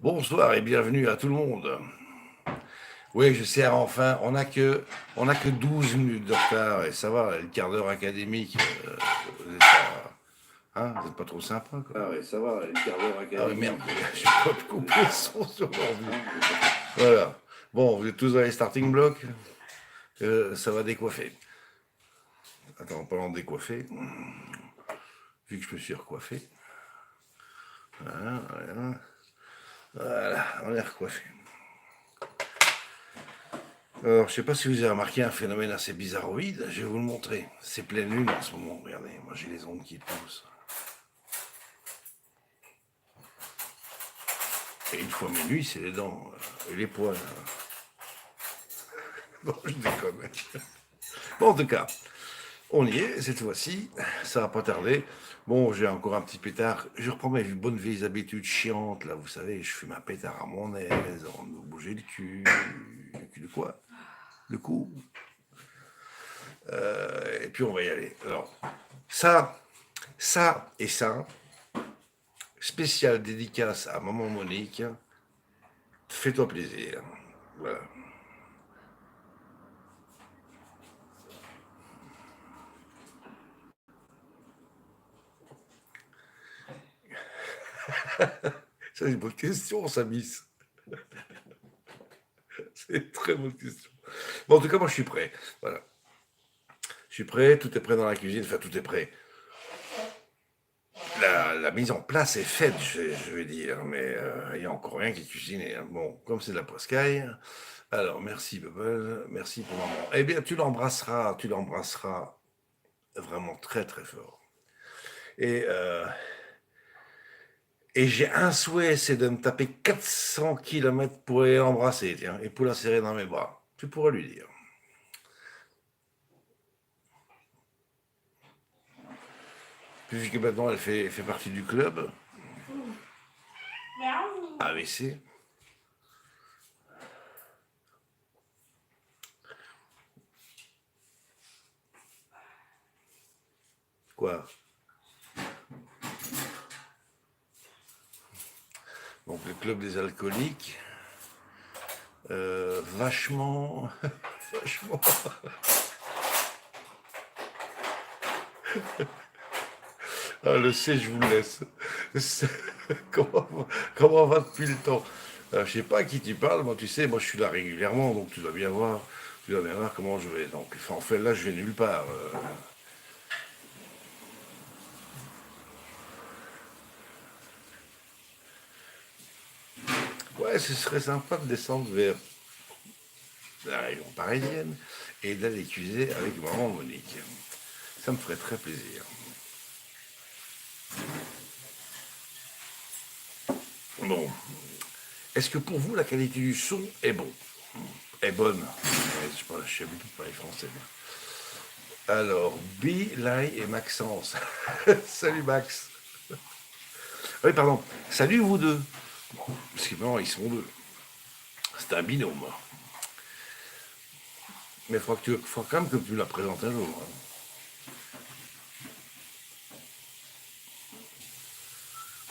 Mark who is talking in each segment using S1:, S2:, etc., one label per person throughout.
S1: Bonsoir et bienvenue à tout le monde. Oui, je sais, enfin, on a que 12 minutes de retard et ça va, le quart d'heure académique, vous n'êtes vous êtes pas trop sympa, quoi.
S2: Ah ouais, ça va, le quart d'heure
S1: Ah oui,
S2: académique.
S1: merde, j'ai pas coupé le son sur l'ordi. Voilà. Bon, vous êtes tous dans les starting blocks, ça va décoiffer. Attends, en parlant de décoiffer, vu que je me suis recoiffé, voilà, on est recoiffé. Alors, je sais pas si vous avez remarqué un phénomène assez bizarroïde, je vais vous le montrer. C'est pleine lune en ce moment, regardez, moi j'ai les ongles qui poussent. Et une fois minuit, c'est les dents et les poils. Bon, je déconne. Bon, en tout cas, on y est, cette fois-ci, ça va pas tarder. Bon, j'ai encore un petit pétard. Je reprends mes bonnes vieilles habitudes chiantes, là, vous savez, je fume un pétard à mon aise, on me bouger le cul. Le cul de quoi? Le cou. Et puis on va y aller. Alors, ça et ça, spécial dédicace à Maman Monique, fais-toi plaisir. Voilà. C'est une bonne question, ça, Miss. C'est une très bonne question. Bon, en tout cas, moi, je suis prêt. Voilà. Je suis prêt, tout est prêt dans la cuisine, enfin, tout est prêt. La mise en place est faite, je vais dire, mais il n'y a encore rien qui est cuisiné. Hein. Bon, comme c'est de la poiscaille, alors merci Bubble, merci pour maman. Eh bien, tu l'embrasseras vraiment très très fort. Et, euh, et j'ai un souhait, c'est de me taper 400 kilomètres pour aller l'embrasser, tiens, et pour la serrer dans mes bras. Tu pourras lui dire. Puisque maintenant elle fait partie du club AVC. Quoi? Donc le club des alcooliques. Vachement. Vachement. Ah, le C, je vous le laisse. Comment va depuis le temps? Je sais pas à qui tu parles, moi tu sais, moi je suis là régulièrement, donc tu dois bien voir comment je vais. Donc en fait là je vais nulle part. Ouais, ce serait sympa de descendre vers la région parisienne et d'aller cuisiner avec maman Monique. Ça me ferait très plaisir. Bon, est-ce que pour vous la qualité du son est bon? Est bonne? Je sais même plus parler français. Alors, Lai et Maxence. Salut Max. Oui, pardon. Salut vous deux. Parce que maintenant, ils sont deux. C'est un binôme. Mais il faut quand même que tu la présentes un jour. Hein.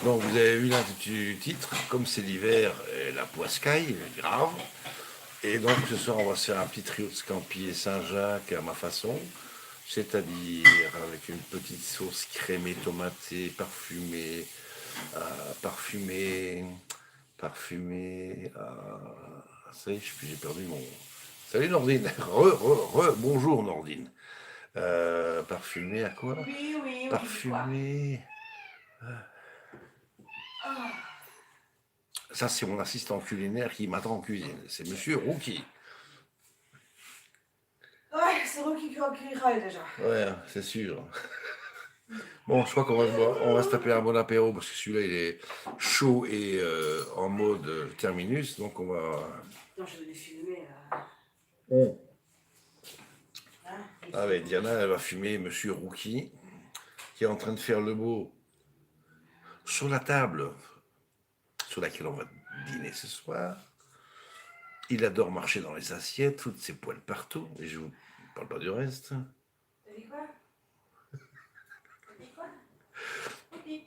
S1: Donc, vous avez vu l'intitulé du titre. Comme c'est l'hiver, la poiscaille, grave. Et donc, ce soir, on va se faire un petit trio de scampi et Saint-Jacques à ma façon. C'est-à-dire avec une petite sauce crémée, tomatée, parfumée, parfumée, parfumée. Ça y est, j'ai perdu mon. Salut Nordine. Bonjour Nordine. Parfumée à quoi?
S3: Oui, oui, oui, dis-toi.
S1: Parfumée. Ça, c'est mon assistant culinaire qui m'attend en cuisine. C'est Monsieur Rookie.
S3: Ouais, c'est Rocky qui criera déjà.
S1: Ouais, c'est sûr. Bon, je crois on va se taper un bon apéro parce que celui-là, il est chaud et en mode terminus. Donc, on va.
S3: Non, je vais les filmer.
S1: Oh.
S3: Hein,
S1: Ah, mais Diana, elle va fumer Monsieur Rookie qui est en train de faire le beau sur la table sur laquelle on va dîner ce soir. Il adore marcher dans les assiettes, foutre ses poils partout, et je vous parle pas du reste.
S3: T'as dit quoi? T'as dit quoi? Oui.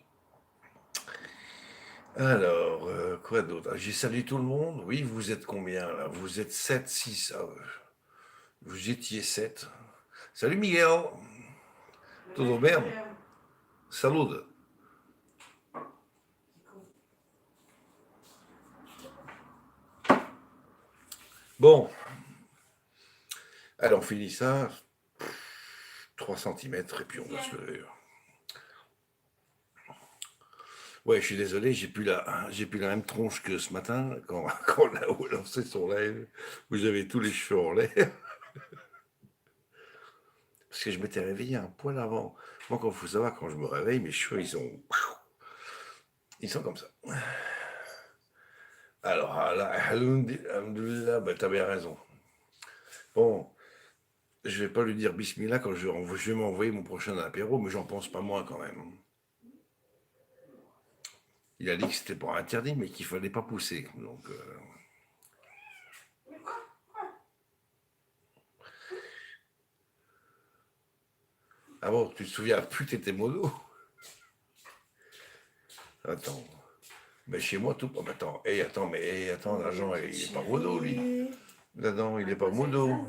S1: Alors, Quoi d'autre? Ah, j'ai salué tout le monde. Oui, vous êtes combien là? Vous êtes 7, 6. Vous étiez 7. Salut Miguel. Tudo bem? Saluda. Bon, alors on finit ça. 3 centimètres et puis on va se lever. Ouais, je suis désolé, j'ai plus la même tronche que ce matin quand on a lancé son live. Vous avez tous les cheveux en l'air. Parce que je m'étais réveillé un poil avant. Moi, quand il faut savoir, quand je me réveille, mes cheveux, ils sont comme ça. Alors, là, alhamdoulilah, bah, t'as bien raison. Bon, je vais pas lui dire bismillah quand je vais m'envoyer mon prochain apéro, mais j'en pense pas moins quand même. Il a dit que c'était pas interdit, mais qu'il fallait pas pousser. Donc, ah bon, tu te souviens plus que t'étais mono? Attends. Mais chez moi, tout. Oh, mais attends, attends, l'agent, il est pas mono, lui. Là-dedans, il est pas mono.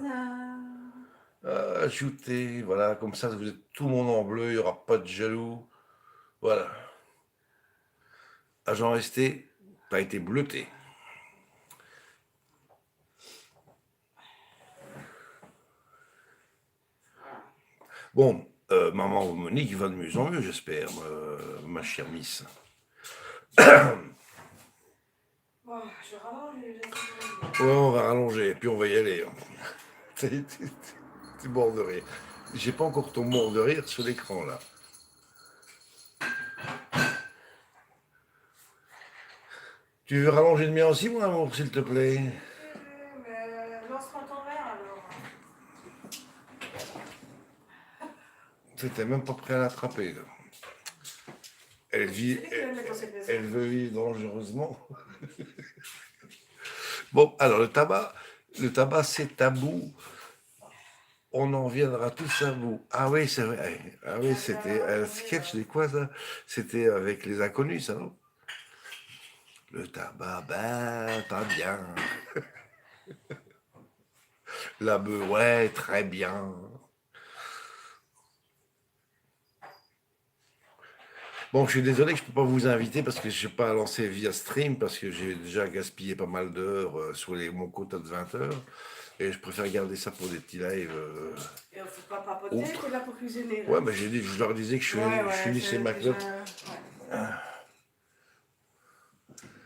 S1: Ajoutez, voilà, comme ça, vous êtes tout le monde en bleu, il n'y aura pas de jaloux. Voilà. Agent resté, t'as été bleuté. Bon, maman Monique va de mieux en mieux, j'espère, ma chère Miss.
S3: Bon, je rallonge les
S1: Ouais, on va rallonger, puis on va y aller. T'es mort de rire. J'ai pas encore ton mort de rire sur l'écran, là. Tu veux rallonger le mien aussi, mon amour, s'il te plaît?
S3: Mais lance-moi ton verre alors.
S1: T'étais même pas prêt à l'attraper, là. Elle vit, elle veut vivre dangereusement. Bon, alors le tabac c'est tabou. On en viendra tous à bout. Ah oui, c'est vrai. Ah oui, c'était un sketch de quoi ça? C'était avec les inconnus, ça, non? Le tabac, ben, pas bien. La beuh, ouais, très bien. Bon, je suis désolé que je ne peux pas vous inviter parce que je n'ai pas lancé via stream parce que j'ai déjà gaspillé pas mal d'heures sur mon quota de 20 heures et je préfère garder ça pour des petits lives.
S3: Et faut pas papoter, t'es là pour cuisiner. Là.
S1: Ouais, mais je leur disais que je suis venu chez McLeod.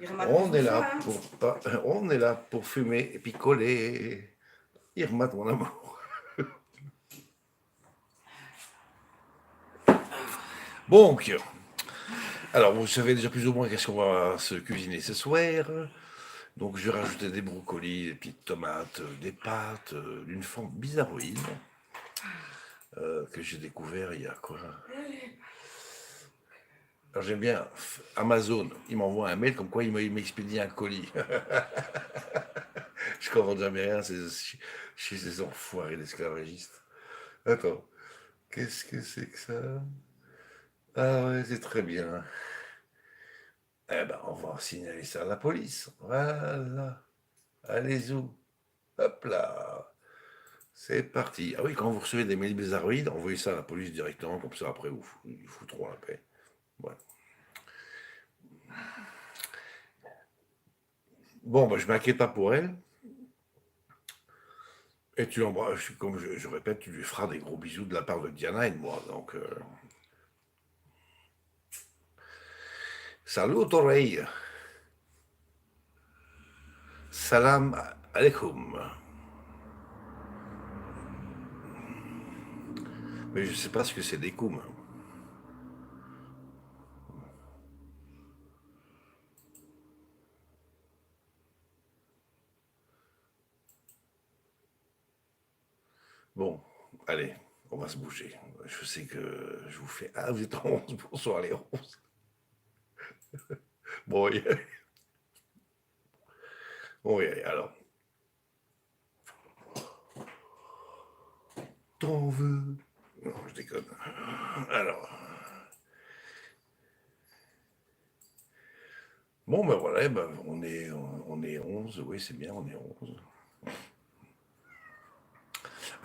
S1: On est là pour pas, on est là pour fumer et picoler. Irma, mon amour. Donc, alors vous savez déjà plus ou moins qu'est-ce qu'on va se cuisiner ce soir. Donc je vais rajouter des brocolis, des petites tomates, des pâtes d'une forme bizarroïde que j'ai découvert il y a quoi. Alors j'aime bien Amazon, il m'envoie un mail comme quoi il m'expédie un colis. Je comprends jamais rien chez ces enfoirés d'esclavagistes. Attends, qu'est-ce que c'est que ça? Ah ouais, c'est très bien. Eh ben, on va signaler ça à la police. Voilà. Allez où? Hop là. C'est parti. Ah oui, quand vous recevez des mails bizarroïdes, envoyez ça à la police directement, comme ça après ils foutront la paix. Voilà. Bon, ben, je m'inquiète pas pour elle. Et tu l'embrasses, comme je répète, tu lui feras des gros bisous de la part de Diana et de moi. Donc, salut, oreille. Salam alaikum. Mais je sais pas ce que c'est des koum. Bon, allez, on va se bouger. Je sais que je vous fais. Ah, vous êtes 11, bonsoir les 11. Bon, oui. Bon, oui, alors. T'en veux? Non, je déconne. Alors. Bon, ben voilà, ben, on est 11, oui, c'est bien, on est 11.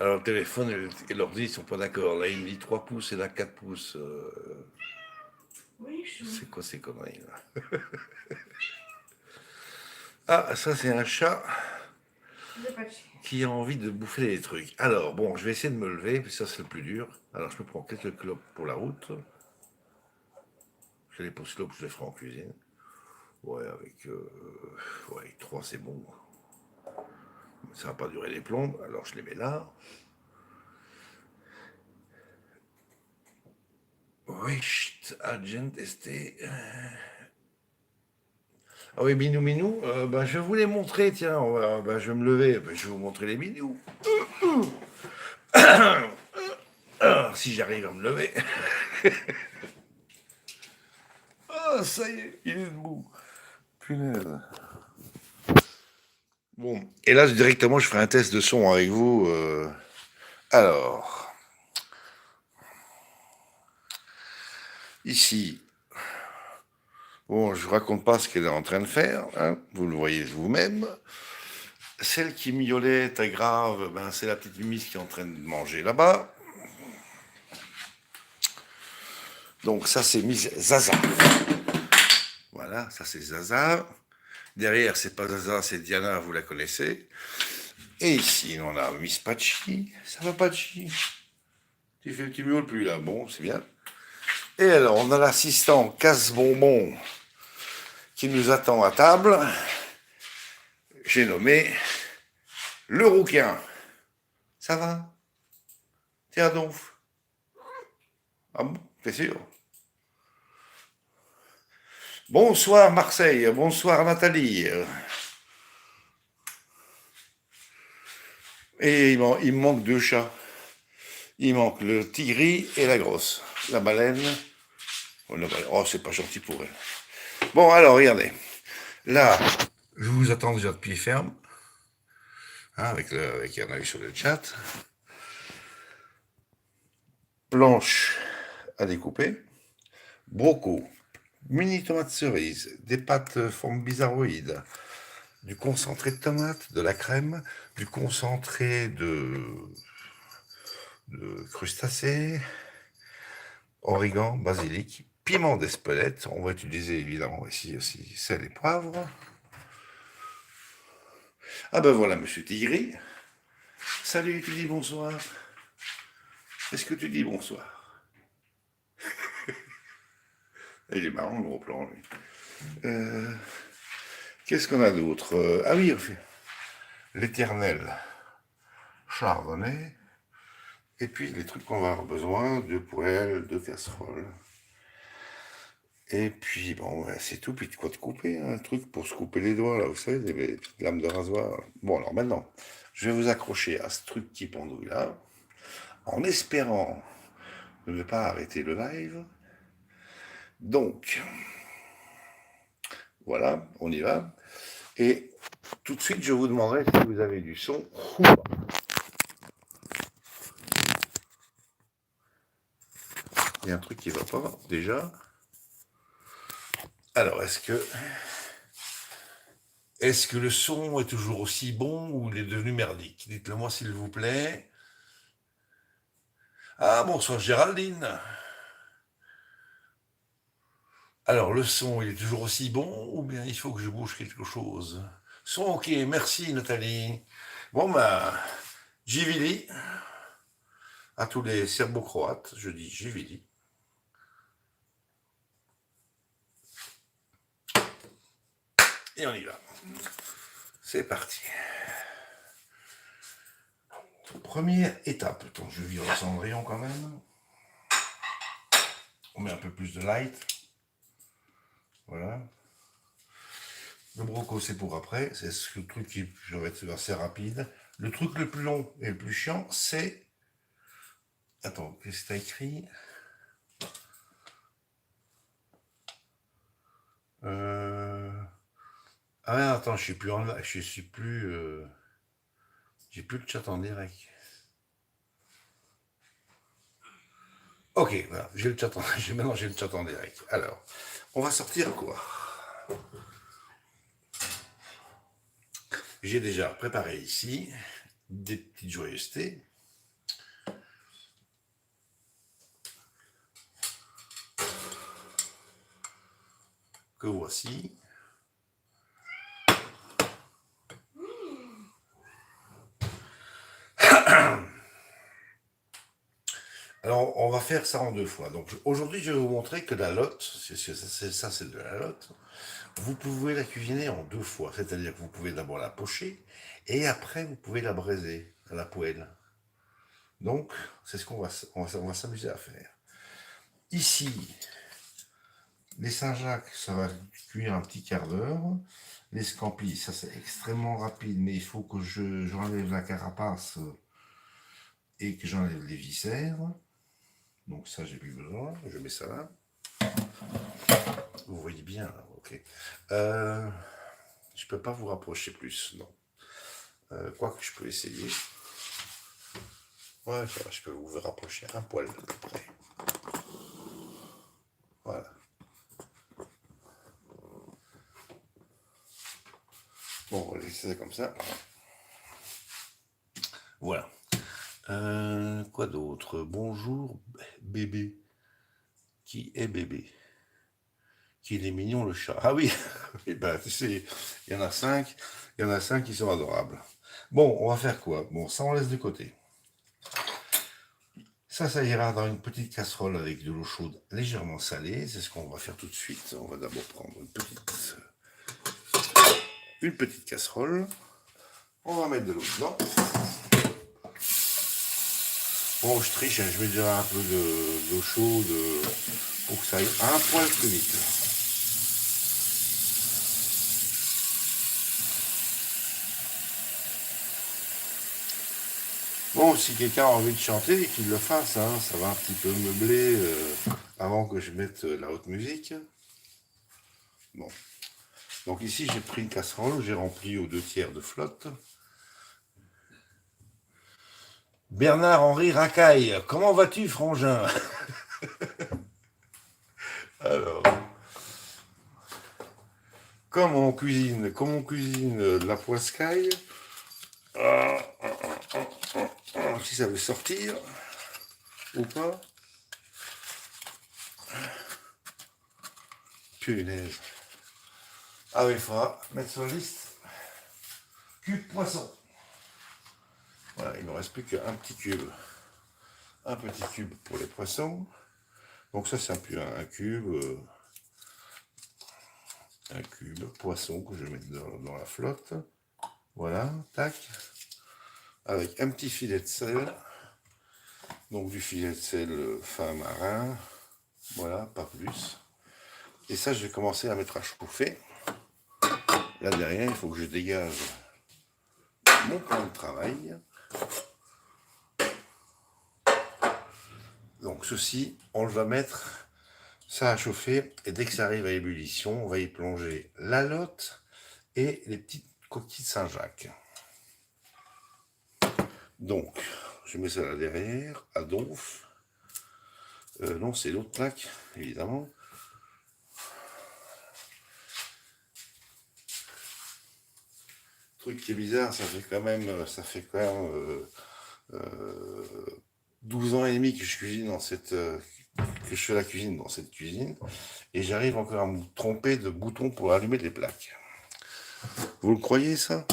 S1: Alors, le téléphone et l'ordi, ils sont pas d'accord. Là, il me dit 3 pouces et là, 4 pouces.
S3: Oui, je suis.
S1: C'est quoi ces conneries, là? Ah, ça, c'est un chat
S3: C'est pas chier.
S1: qui a envie de bouffer des trucs. Alors, bon, je vais essayer de me lever, puis ça, c'est le plus dur. Alors, je me prends quelques clopes pour la route. Je les pose clopes, je les ferai en cuisine. Ouais, ouais, 3, c'est bon. Ça va pas durer les plombes, alors je les mets là. Richt Agent ST. Ah oui, Minou Minou, ben, je vais vous les montrer, tiens, ben, je vais me lever, ben, je vais vous montrer les Minous. Alors, si j'arrive à me lever. Ah, ça y est, il est debout. Punaise. Bon, et là, directement, je ferai un test de son avec vous. Alors, ici, bon, je vous raconte pas ce qu'elle est en train de faire, hein, vous le voyez vous-même. Celle qui miaulait très grave, ben, c'est la petite Miss qui est en train de manger là-bas. Donc ça, c'est Miss Zaza. Voilà, ça c'est Zaza. Derrière, c'est pas Zaza, c'est Diana, vous la connaissez. Et ici, on a Miss Pachi. Ça va, Pachi? Tu miaules plus là, bon, c'est bien. Et alors, on a l'assistant Casse-Bonbon qui nous attend à table. J'ai nommé le rouquin. Ça va? Tiens donc. Ah bon, t'es sûr? Bonsoir Marseille, bonsoir Nathalie. Et il me manque 2 chats. Il manque le tigri et la grosse. La baleine. Oh, c'est pas gentil pour elle. Bon, alors, regardez. Là, je vous attends déjà de pied ferme. Hein, avec un œil sur le chat. Planche à découper. Broco. Mini tomate cerise. Des pâtes forme bizarroïde. Du concentré de tomate, de la crème, du concentré de crustacés, origan, basilic, piment d'Espelette. On va utiliser évidemment ici aussi sel et poivre. Ah ben voilà, monsieur Tigri. Salut, tu dis bonsoir. Est-ce que tu dis bonsoir? Il est marrant le gros plan, lui. Qu'est-ce qu'on a d'autre? Ah oui, l'éternel chardonnay. Et puis les trucs qu'on va avoir besoin, de poêles, de casseroles. Et puis, bon, c'est tout. Puis de quoi te couper, hein, un truc pour se couper les doigts, là, vous savez, des petites lames de rasoir. Bon, alors maintenant, je vais vous accrocher à ce truc qui pendouille là, en espérant ne pas arrêter le live. Donc, voilà, on y va. Et tout de suite, je vous demanderai si vous avez du son ou pas. Il y a un truc qui va pas, déjà. Alors, est-ce que le son est toujours aussi bon ou il est devenu merdique? Dites-le moi, s'il vous plaît. Ah, bonsoir Géraldine. Alors, le son, il est toujours aussi bon ou bien il faut que je bouge quelque chose? Son, ok, merci Nathalie. Bon, ben, Jivili, à tous les serbo-croates, je dis Jivili. Et on y va. C'est parti. Première étape. Attends, je vire le cendrillon quand même. On met un peu plus de light. Voilà. Le broco, c'est pour après. C'est le truc qui va être assez rapide. Le truc le plus long et le plus chiant, c'est... Attends, qu'est-ce que t'as écrit? Ah ouais, attends, je suis plus en... Je suis plus... J'ai plus le chat en direct. Ok, voilà, j'ai le chat en... Maintenant j'ai le chat en direct. Alors, on va sortir quoi? J'ai déjà préparé ici des petites joyeusetés. Que voici. Alors, on va faire ça en 2 fois. Donc, aujourd'hui, je vais vous montrer que la lotte, ça c'est de la lotte, vous pouvez la cuisiner en 2 fois. C'est-à-dire que vous pouvez d'abord la pocher et après, vous pouvez la braiser à la poêle. Donc, c'est ce on va s'amuser à faire. Ici, les Saint-Jacques, ça va cuire un petit quart d'heure. Les scampis, ça c'est extrêmement rapide, mais il faut que j'enlève la carapace et que j'enlève les viscères. Donc ça, j'ai plus besoin. Je mets ça là. Vous voyez bien, là, ok. Je peux pas vous rapprocher plus, non. Quoique je peux essayer. Ouais, ça va, je peux vous rapprocher un poil à peu près. Voilà. Bon, on va laisser ça comme ça. Voilà. Quoi d'autre? Bonjour, bébé. Qui est bébé? Qu'il est mignon le chat. Ah oui, eh ben, tu sais, il y en a 5, il y en a 5 qui sont adorables. Bon, on va faire quoi? Bon, ça on laisse de côté. Ça ira dans une petite casserole avec de l'eau chaude légèrement salée. C'est ce qu'on va faire tout de suite. On va d'abord prendre une petite casserole. On va mettre de l'eau dedans. Bon, je triche, hein, je mets déjà un peu d'eau chaude pour que ça aille un poil plus vite. Bon, si quelqu'un a envie de chanter, qu'il le fasse, hein, ça va un petit peu meubler avant que je mette la haute musique. Bon. Donc ici, j'ai pris une casserole, j'ai rempli aux 2/3 de flotte. Bernard-Henri Racaille, comment vas-tu, frangin? Alors, comment on cuisine la poiscaille, si ça veut sortir ou pas. Punaise. Ah oui, il faudra mettre sur la liste. Cube poisson. Voilà, il ne me reste plus qu'un petit cube. Un petit cube pour les poissons. Donc ça, c'est un cube. Un cube poisson que je vais mettre dans la flotte. Voilà, tac. Avec un petit filet de sel. Donc du filet de sel fin marin. Voilà, pas plus. Et ça, je vais commencer à mettre à chauffer. Là derrière, il faut que je dégage mon plan de travail. Donc ceci, on le va mettre ça à chauffer. Et dès que ça arrive à ébullition, on va y plonger la lotte et les petites coquilles de Saint-Jacques. Donc, je mets ça là derrière, à donf. Non, c'est l'autre plaque, évidemment. Truc qui est bizarre, ça fait quand même 12 ans et demi que je cuisine dans que je fais la cuisine dans cette cuisine, et j'arrive encore à me tromper de boutons pour allumer les plaques. Vous le croyez, ça?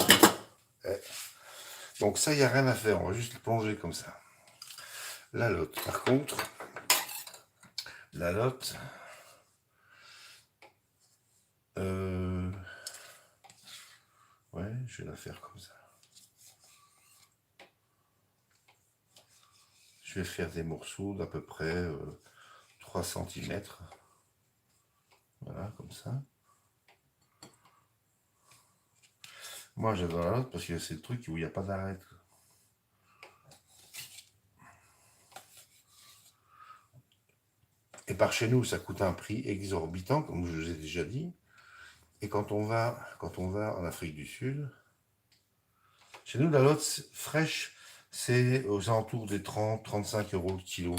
S1: Donc ça, il n'y a rien à faire, on va juste le plonger comme ça. La lotte, par contre, la lotte, ouais, je vais la faire comme ça. Je vais faire des morceaux d'à peu près 3 cm. Voilà, comme ça. Moi, j'adore la lotte parce que c'est le truc où il n'y a pas d'arrêt. Et par chez nous, ça coûte un prix exorbitant, comme je vous ai déjà dit. Et quand on va en Afrique du Sud, chez nous, la lotte fraîche, c'est aux alentours des 30-35 euros le kilo.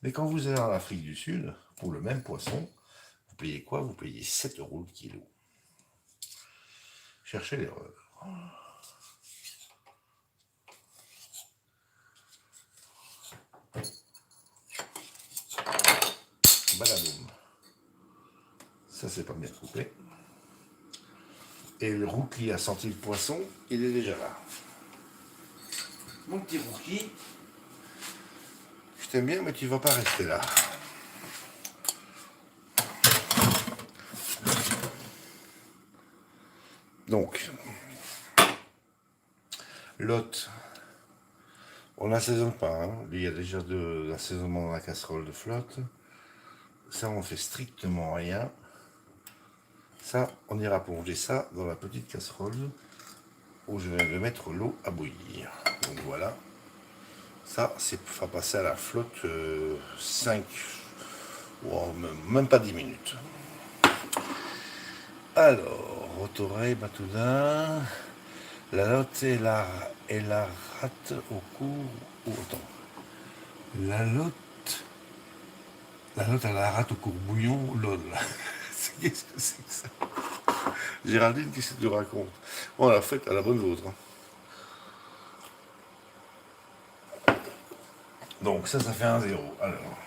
S1: Mais quand vous allez en Afrique du Sud, pour le même poisson, vous payez quoi? Vous payez 7 euros le kilo. Cherchez l'erreur. badaboum. Ça, c'est pas bien coupé. Et le rookie a senti le poisson, il est déjà là. Mon petit rookie, je t'aime bien, mais tu vas pas rester là. Donc, l'hôte, on n'assaisonne pas. Hein. Il y a déjà de l'assaisonnement dans la casserole de flotte. Ça, on fait strictement rien. Ça, on ira plonger ça dans la petite casserole où je vais mettre l'eau à bouillir. Donc voilà. Ça, c'est va passer à la flotte 5, ou même pas 10 minutes. Alors, Rotoré, Batoudin, la lotte et la rate au cou. Ou autant. La lotte à la rate au courbouillon, lol. Qu'est-ce que c'est que ça? Géraldine, qu'est-ce que tu racontes? Bon, la fête à la bonne vôtre. Hein. Donc ça fait 1-0. Alors,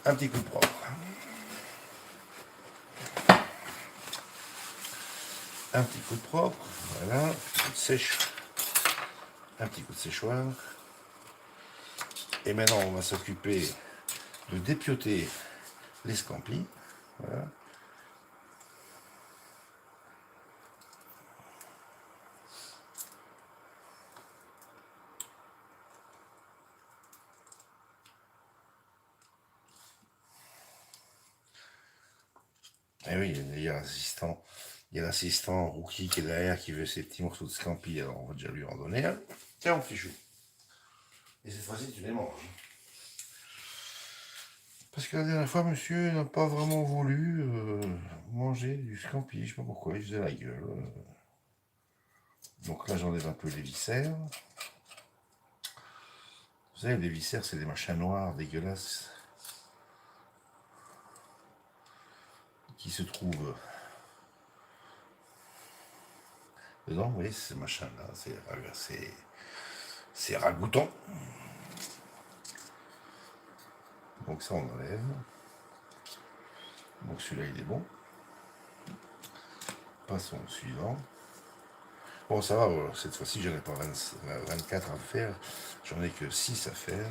S1: un petit coup propre. Un petit coup propre, voilà, un petit coup de sèche, un petit coup de séchoir. Et maintenant, on va s'occuper de dépioter les scampis. Voilà. Et oui, il y a l'assistant. Il y a l'assistant rookie qui est derrière qui veut ses petits morceaux de scampi, alors on va déjà lui en donner un. Tiens mon fichou. Et cette fois-ci tu les manges. Parce que la dernière fois, monsieur n'a pas vraiment voulu manger du scampi, je sais pas pourquoi, il faisait la gueule. Donc là j'enlève un peu les viscères. Vous savez, les viscères, c'est des machins noirs dégueulasses qui se trouvent dedans. Oui, ces machins-là, c'est ragoûtant. Donc ça, on enlève. Donc celui-là, il est bon. Passons au suivant. Bon, ça va, voilà. Cette fois-ci, j'en ai pas 24 à faire. J'en ai que 6 à faire.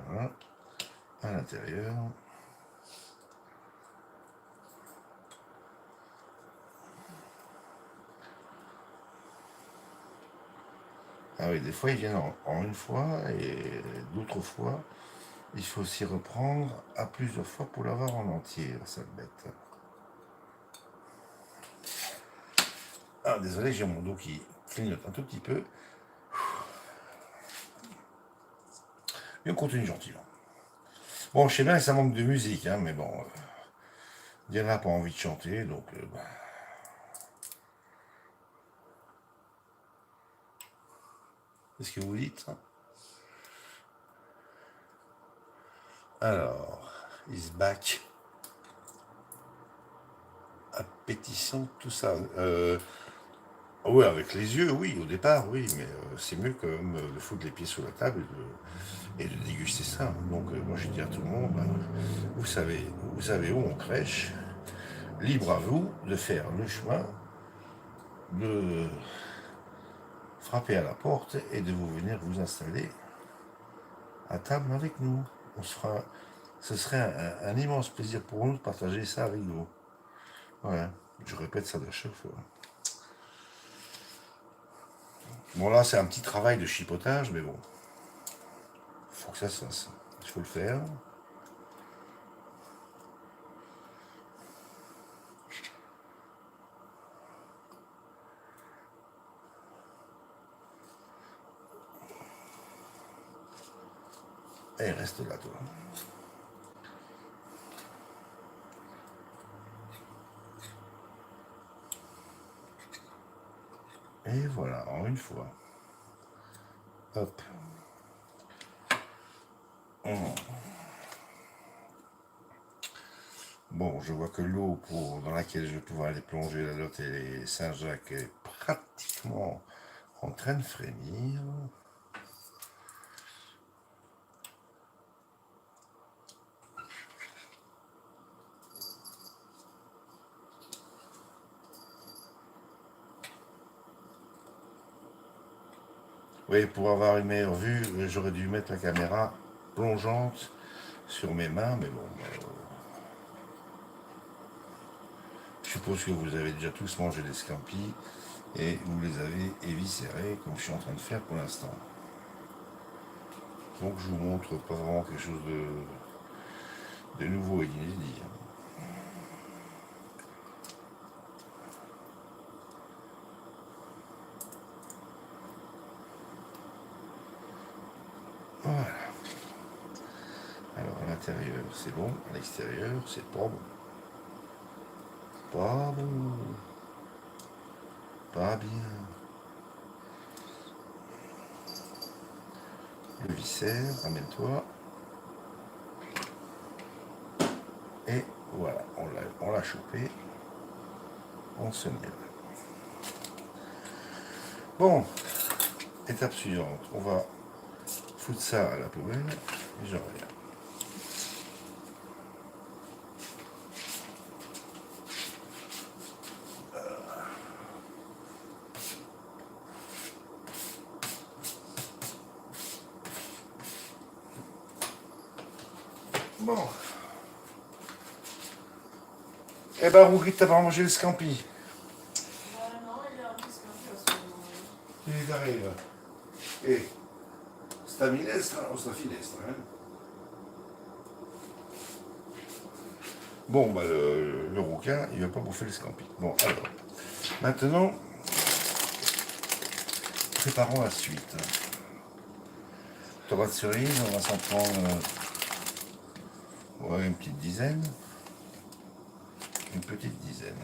S1: Voilà. À l'intérieur. Ah oui, des fois, ils viennent en une fois, et d'autres fois, il faut s'y reprendre à plusieurs fois pour l'avoir en entier, cette bête. Ah, désolé, j'ai mon dos qui clignote un tout petit peu. Et on continue gentiment. Bon, je sais bien que ça manque de musique, hein, mais bon, Diana n'a pas envie de chanter, donc... Qu'est-ce que vous dites? Alors, is back. Appétissant, tout ça. Oui, avec les yeux, oui, au départ, oui, mais c'est mieux quand même de foutre les pieds sur la table et de déguster ça. Donc, moi, je dis à tout le monde, ben, vous savez où on crèche. Libre à vous de faire le chemin, de frapper à la porte et de vous venir vous installer à table avec nous. Ce serait un immense plaisir pour nous de partager ça avec vous. Voilà, je répète ça de chaque fois. Bon là c'est un petit travail de chipotage, mais bon, faut que ça se fasse. Il faut le faire. Et reste là toi. Et voilà, en une fois. Hop. Bon, bon, je vois que l'eau dans laquelle je vais pouvoir aller plonger la Lotte et Saint-Jacques est pratiquement en train de frémir. Oui, pour avoir une meilleure vue, j'aurais dû mettre la caméra plongeante sur mes mains, mais bon, je suppose que vous avez déjà tous mangé des scampis et vous les avez éviscérés comme je suis en train de faire pour l'instant. Donc je vous montre pas vraiment quelque chose de nouveau et d'inédit. Voilà. Alors à l'intérieur c'est bon, à l'extérieur c'est pas bon. Pas bon. Pas bien. Le viscère, ramène-toi. Et voilà, on l'a chopé. On se mêle. Bon, étape suivante, on va foutre ça à la poubelle et je reviens. Bon. Eh ben, Rougui, t'as pas mangé le scampi.
S3: Non, il est un peu scampi en ce moment.
S1: Il arrive. Et sta minestra o sta finestra, hein? Bon, bah, le rouquin, il va pas bouffer le scampi. Bon, alors, maintenant, préparons la suite. Tomates cerises, on va s'en prendre ouais, une petite dizaine. Une petite dizaine.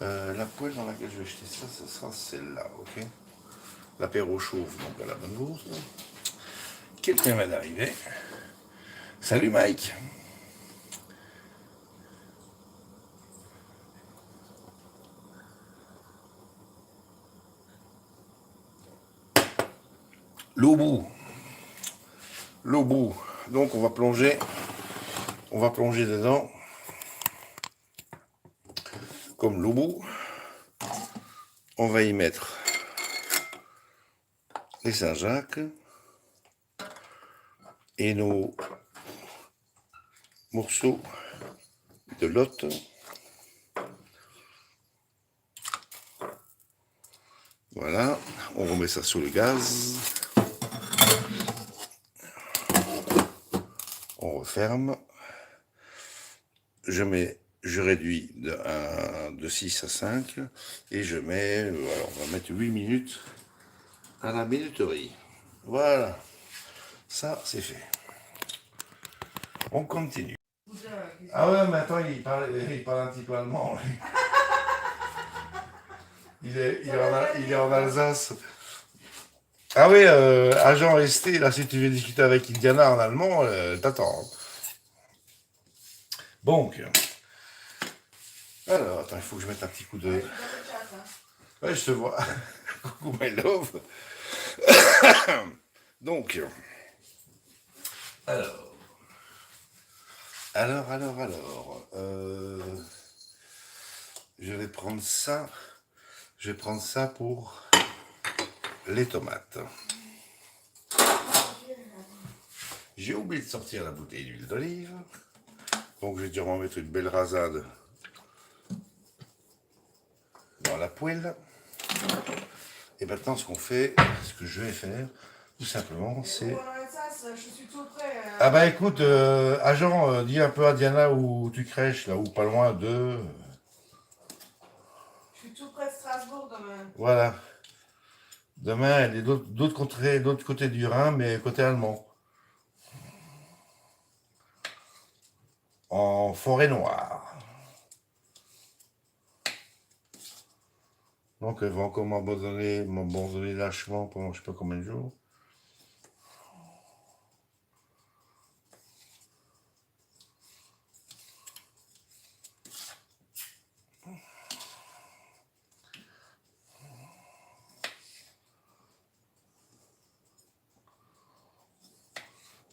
S1: La poêle dans laquelle je vais jeter ça, ce sera celle-là, ok? L'apéro chauffe donc à la bonne bourse. Quelqu'un vient d'arriver. Salut Mike. L'eau bout. L'eau bout. Donc on va plonger. On va plonger dedans. Comme l'eau bout. On va y mettre les Saint-Jacques et nos morceaux de Lotte. Voilà, on remet ça sous le gaz. On referme. Je réduis de 6 à 5 et je mets, alors on va mettre 8 minutes à la minuterie. Voilà, ça c'est fait. On continue. Ah ouais, mais attends, il parle un petit peu allemand. Il est en Alsace. Ah oui, agent resté, là, si tu veux discuter avec Indiana en allemand, t'attends. Donc, alors, attends, il faut que je mette un petit coup de... Ouais, je te vois. Coucou, my love. Donc, alors, je vais prendre ça. Je vais prendre ça pour les tomates. J'ai oublié de sortir la bouteille d'huile d'olive. Donc je vais dire, on va mettre une belle rasade dans la poêle. Et maintenant, ce que je vais faire, tout simplement, c'est...
S3: Je suis tout prêt.
S1: Ah bah écoute, agent, dis un peu à Diana où tu crèches, là, ou pas loin de...
S3: Je suis tout près de Strasbourg demain.
S1: Voilà. Demain, elle est d'autre côté du Rhin, mais côté allemand. En forêt noire. Donc elle va encore m'abandonner lâchement pendant je sais pas combien de jours.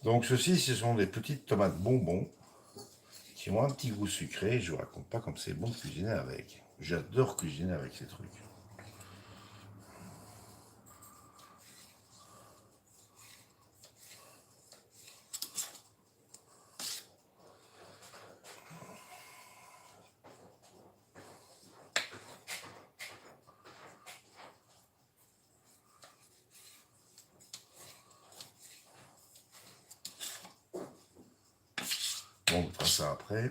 S1: Donc ceci, ce sont des petites tomates bonbons qui ont un petit goût sucré. Je vous raconte pas comme c'est bon de cuisiner avec. J'adore cuisiner avec ces trucs. Bon, on fera ça après.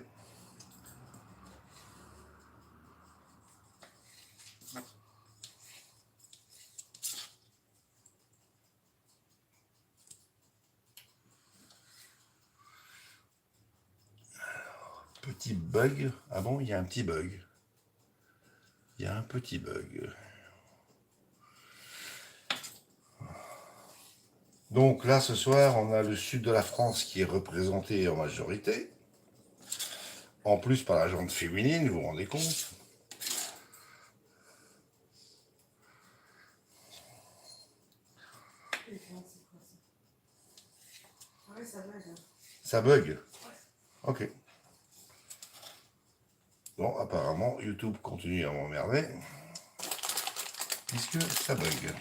S1: Petit bug. Ah bon, il y a un petit bug. Il y a un petit bug. Donc là, ce soir, on a le sud de la France qui est représenté en majorité. En plus par la jante féminine, vous vous rendez compte?
S3: Ouais, ça va, là.
S1: Ça bug? Ok. Bon, apparemment, YouTube continue à m'emmerder. Puisque ça bug.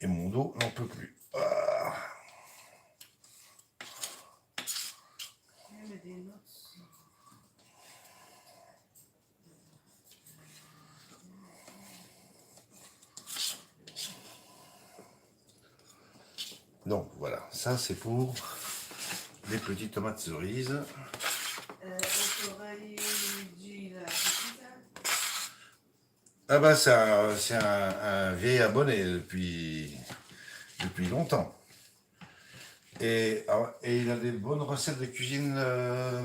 S1: Et mon dos n'en peut plus. Ah.
S3: Il y a des notes.
S1: Donc voilà, ça c'est pour les petites tomates cerises.
S3: On t'aurait dit la petite, là.
S1: Ah bah c'est un vieil abonné depuis longtemps. Et il a des bonnes recettes de cuisine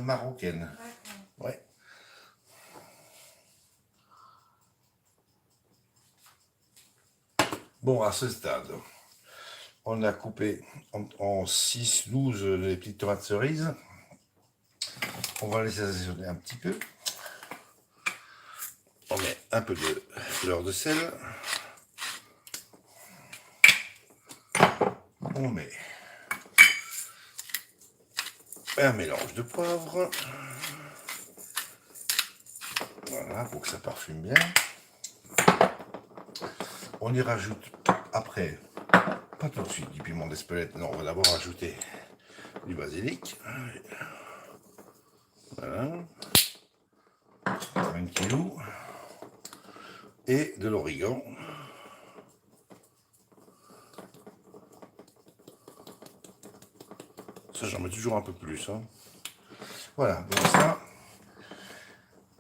S1: marocaine.
S3: D'accord.
S1: Ouais. Bon, à ce stade, on a coupé en 6-12 les petites tomates cerises. On va laisser assaisonner un petit peu. On met un peu de fleur de sel. On met un mélange de poivre. Voilà, pour que ça parfume bien. On y rajoute après, pas tout de suite, du piment d'Espelette. Non, on va d'abord rajouter du basilic. Voilà. Un kilo. Et de l'origan. Ça, j'en mets toujours un peu plus. Hein. Voilà, donc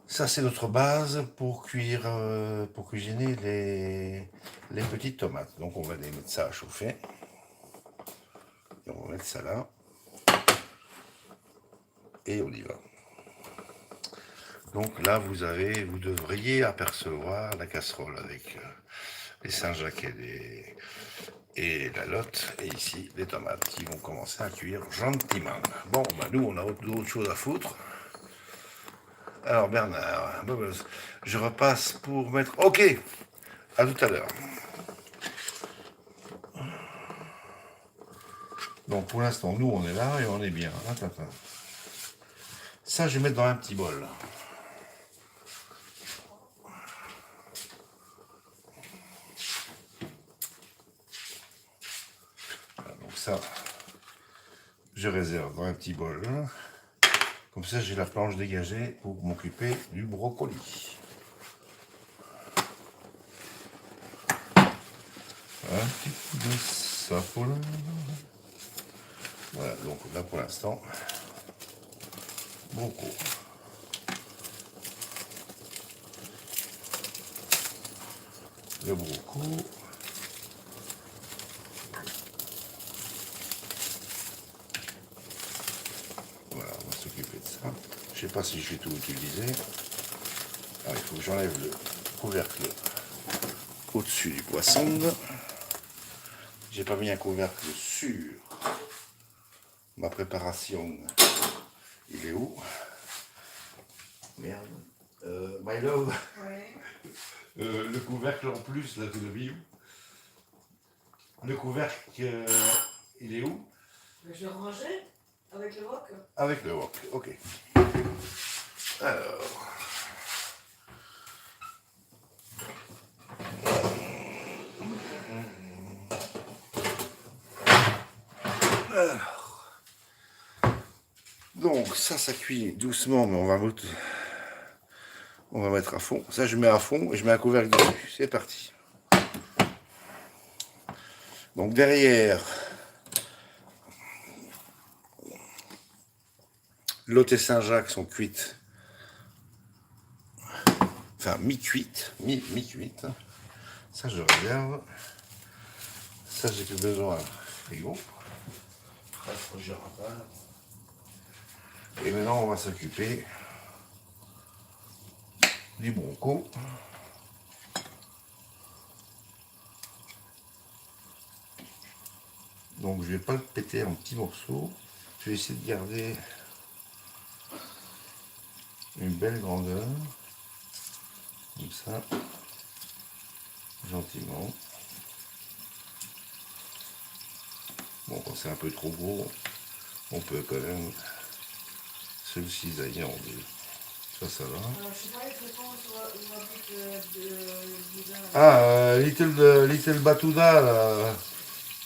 S1: ça c'est notre base pour cuire, pour cuisiner les petites tomates. Donc on va les mettre ça à chauffer. Et on va mettre ça là. Et on y va. Donc là, vous devriez apercevoir la casserole avec les Saint-Jacques et la lotte. Et ici, les tomates qui vont commencer à cuire gentiment. Bon, bah nous, on a d'autres choses à foutre. Alors Bernard, je repasse pour mettre... Ok, à tout à l'heure. Donc pour l'instant, nous, on est là et on est bien. Ça, je vais mettre dans un petit bol. Voilà, donc ça, je réserve dans un petit bol. Comme ça, j'ai la planche dégagée pour m'occuper du brocoli. Un petit coup de sapola. Voilà, donc là pour l'instant, broco. Le broco. Voilà, on va s'occuper de ça. Je sais pas si je vais tout utiliser. Alors, il faut que j'enlève le couvercle au-dessus du poisson. J'ai pas mis un couvercle sur ma préparation. Il est où? Merde. My love,
S3: Ouais.
S1: le couvercle en plus, là, tu l'as mis où? Le couvercle, il est où?
S3: Mais je l'ai rangé avec le wok.
S1: Avec le wok, ok. Alors. Alors. Donc, ça cuit doucement, mais on va mettre à fond. Ça, je mets à fond et je mets un couvercle dessus. C'est parti. Donc, derrière, Lot et Saint-Jacques sont cuites. Enfin, mi-cuites. Mi-cuites. Ça, je réserve. Ça, j'ai plus besoin. Frigo. Et maintenant, on va s'occuper du bronco. Donc, je vais pas le péter en petits morceaux. Je vais essayer de garder une belle grandeur. Comme ça. Gentiment. Bon, quand c'est un peu trop gros, on peut quand même se le cisailler en deux. Ça va.
S3: Alors, je sais pas les fréquences où habite Boudin.
S1: Little Batouda, là,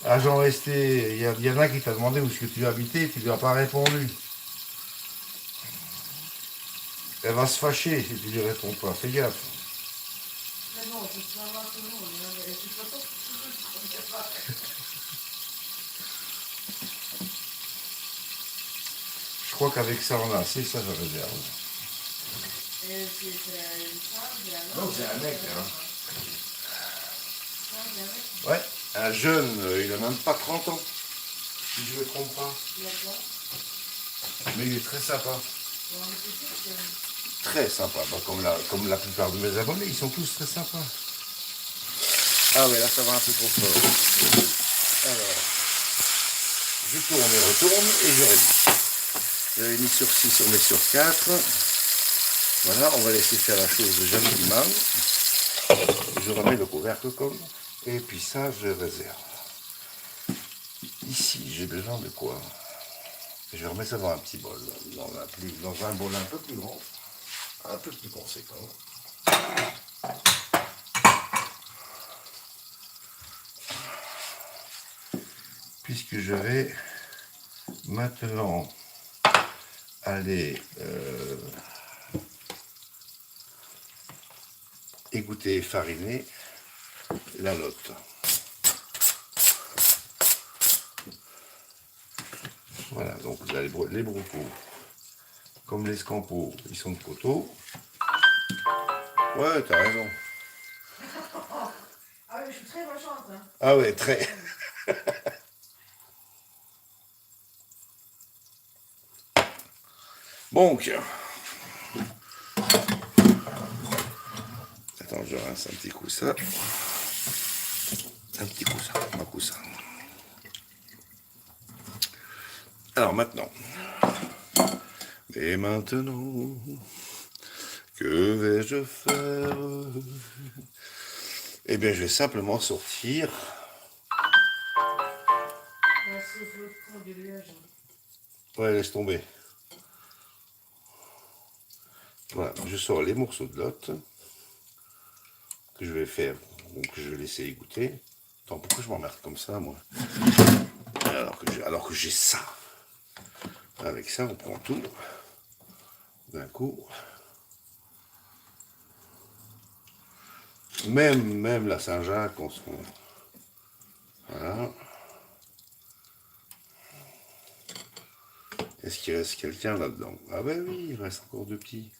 S1: à Jean Resté, il y en a qui t'a demandé où est-ce que tu habitais, tu lui as pas répondu. Elle va se fâcher si tu lui réponds pas, fais gaffe.
S3: Mais bon, je suis pas voir tout le monde. Hein. Et de toute façon, je ne sais pas.
S1: Je crois qu'avec ça on a assez, ça je réserve.
S3: Et c'est une femme, c'est un
S1: Non,
S3: homme.
S1: c'est un mec, hein.
S3: Ça, c'est un mec.
S1: Ouais, un jeune, il a même pas 30 ans, si je me trompe pas.
S3: Il y a quoi?
S1: Mais il est très sympa.
S3: Bon, mais c'est sûr que.
S1: Très sympa, bah, comme la plupart de mes abonnés, ils sont tous très sympas. Ah ouais, là ça va un peu trop fort. Alors, je tourne et retourne et je réduis. J'avais mis sur 6, on met sur 4. Voilà, on va laisser faire la chose gentiment. Je remets le couvercle comme. Et puis ça, je réserve. Ici, j'ai besoin de quoi? Je remets ça dans un petit bol, dans un bol un peu plus grand, un peu plus conséquent. Puisque je vais maintenant aller égoutter et fariner la lotte. Voilà, donc là, les broncos, comme les scampos, ils sont de coteau. Ouais, t'as raison.
S3: Ah oui, je suis très méchante. Hein.
S1: Ah ouais, très. Donc, attends, je rince un petit coup ça. Un petit coup ça, un coup ça. Alors maintenant, et maintenant, que vais-je faire? Eh bien, je vais simplement sortir.
S3: Là, sauf l'autre con du liège.
S1: Ouais, laisse tomber. Voilà, je sors les morceaux de lotte que je vais faire, donc que je vais laisser égoutter. Attends, pourquoi je m'emmerde comme ça, moi? Alors que j'ai ça. Avec ça, on prend tout d'un coup. Même la Saint-Jacques, on se... Voilà. Est-ce qu'il reste quelqu'un là-dedans? Ah ben oui, il reste encore deux petits.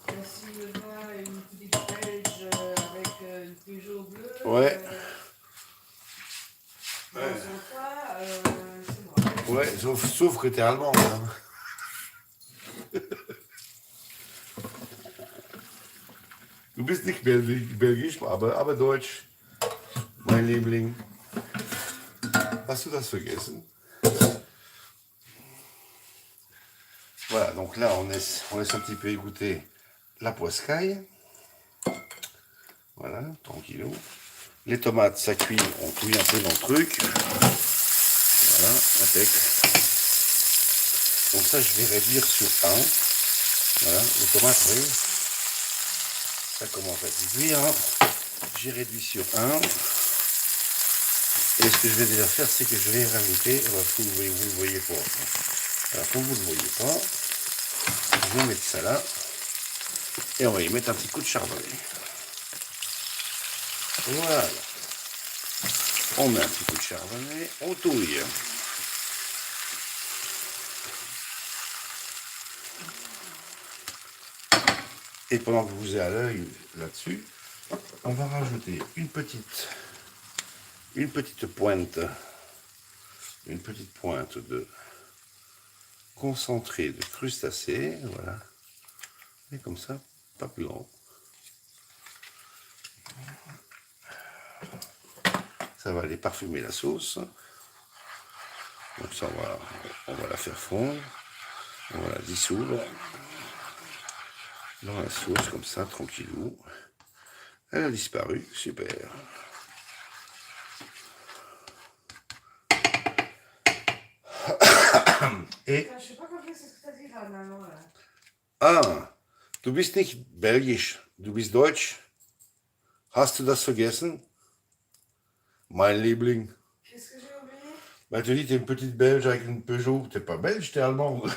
S3: Voici le vin et une petite belge avec une Peugeot bleue.
S1: Ouais.
S3: Dans son cas, c'est moi.
S1: Ouais, sauf que t'es allemand, hein. Du bist nicht belgisch, aber deutsch. Mein Liebling. Hast du das vergessen? Voilà, donc là, on laisse un petit peu égoutter la poiscaille. Voilà, tranquillou. Les tomates, ça cuit, on cuit un peu dans le truc. Voilà, impec. Donc ça, je vais réduire sur 1. Voilà, les tomates, oui. Ça commence à cuire. J'ai réduit sur 1. Et ce que je vais déjà faire, c'est que je vais rajouter, vous ne le voyez pas. Alors, comme vous ne le voyez pas, je vais mettre ça là. Et on va y mettre un petit coup de charbonnet. Voilà. On met un petit coup de charbonnet, on touille. Et pendant que vous êtes à l'œil là-dessus, on va rajouter une petite pointe de concentré de crustacés, voilà. Et comme ça, pas plus grand. Ça va aller parfumer la sauce. Donc ça, on va la faire fondre. On va la dissoudre dans la sauce, comme ça, tranquillou. Elle a disparu, super. Et...
S3: Je sais pas compris ce que tu as dit là, maman, là.
S1: Ah, du bist nicht belgisch, du bist deutsch. Hast du das vergessen? Mein Liebling.
S3: Qu'est-ce que j'ai oublié?
S1: Bah, tu dis, t'es une petite belge avec une Peugeot. T'es pas belge, t'es allemande.
S3: Oui,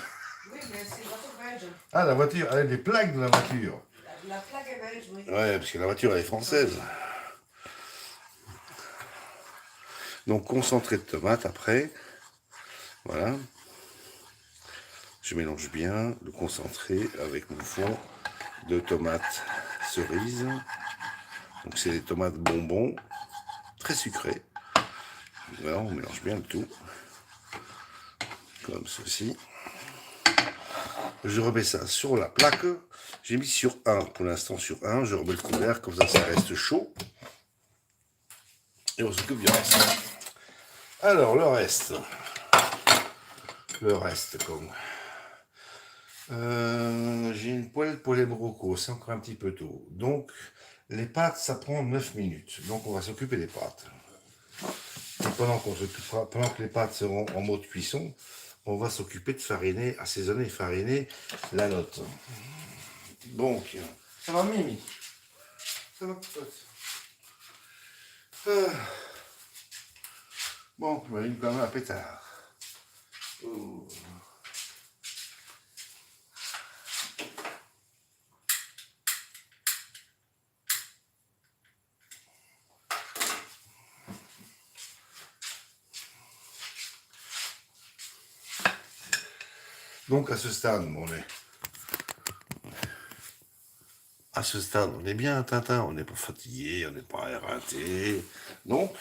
S3: mais c'est une voiture belge.
S1: Ah, la voiture, elle a des plaques de la voiture.
S3: La plaque est belge, oui.
S1: Ouais, parce que la voiture, elle est française. Donc, concentré de tomates après. Voilà. Je mélange bien le concentré avec mon fond de tomates cerises. Donc, c'est des tomates bonbons, très sucrées. Voilà, on mélange bien le tout. Comme ceci. Je remets ça sur la plaque. J'ai mis sur 1 pour l'instant, sur 1. Je remets le couvert, comme ça reste chaud. Et on s'occupe du reste. Alors, le reste. Comme... j'ai une poêle pour les brocos, c'est encore un petit peu tôt. Donc, les pâtes, ça prend 9 minutes. Donc, on va s'occuper des pâtes. Et pendant que les pâtes seront en mode cuisson, on va s'occuper de fariner, assaisonner et fariner la note. Donc, ça va Mimi? Ça va peut-être. Bon, on va allumer quand même un pétard. Oh. Donc à ce stade, on est bien, Tintin, on n'est pas fatigué, on n'est pas éreinté. Donc,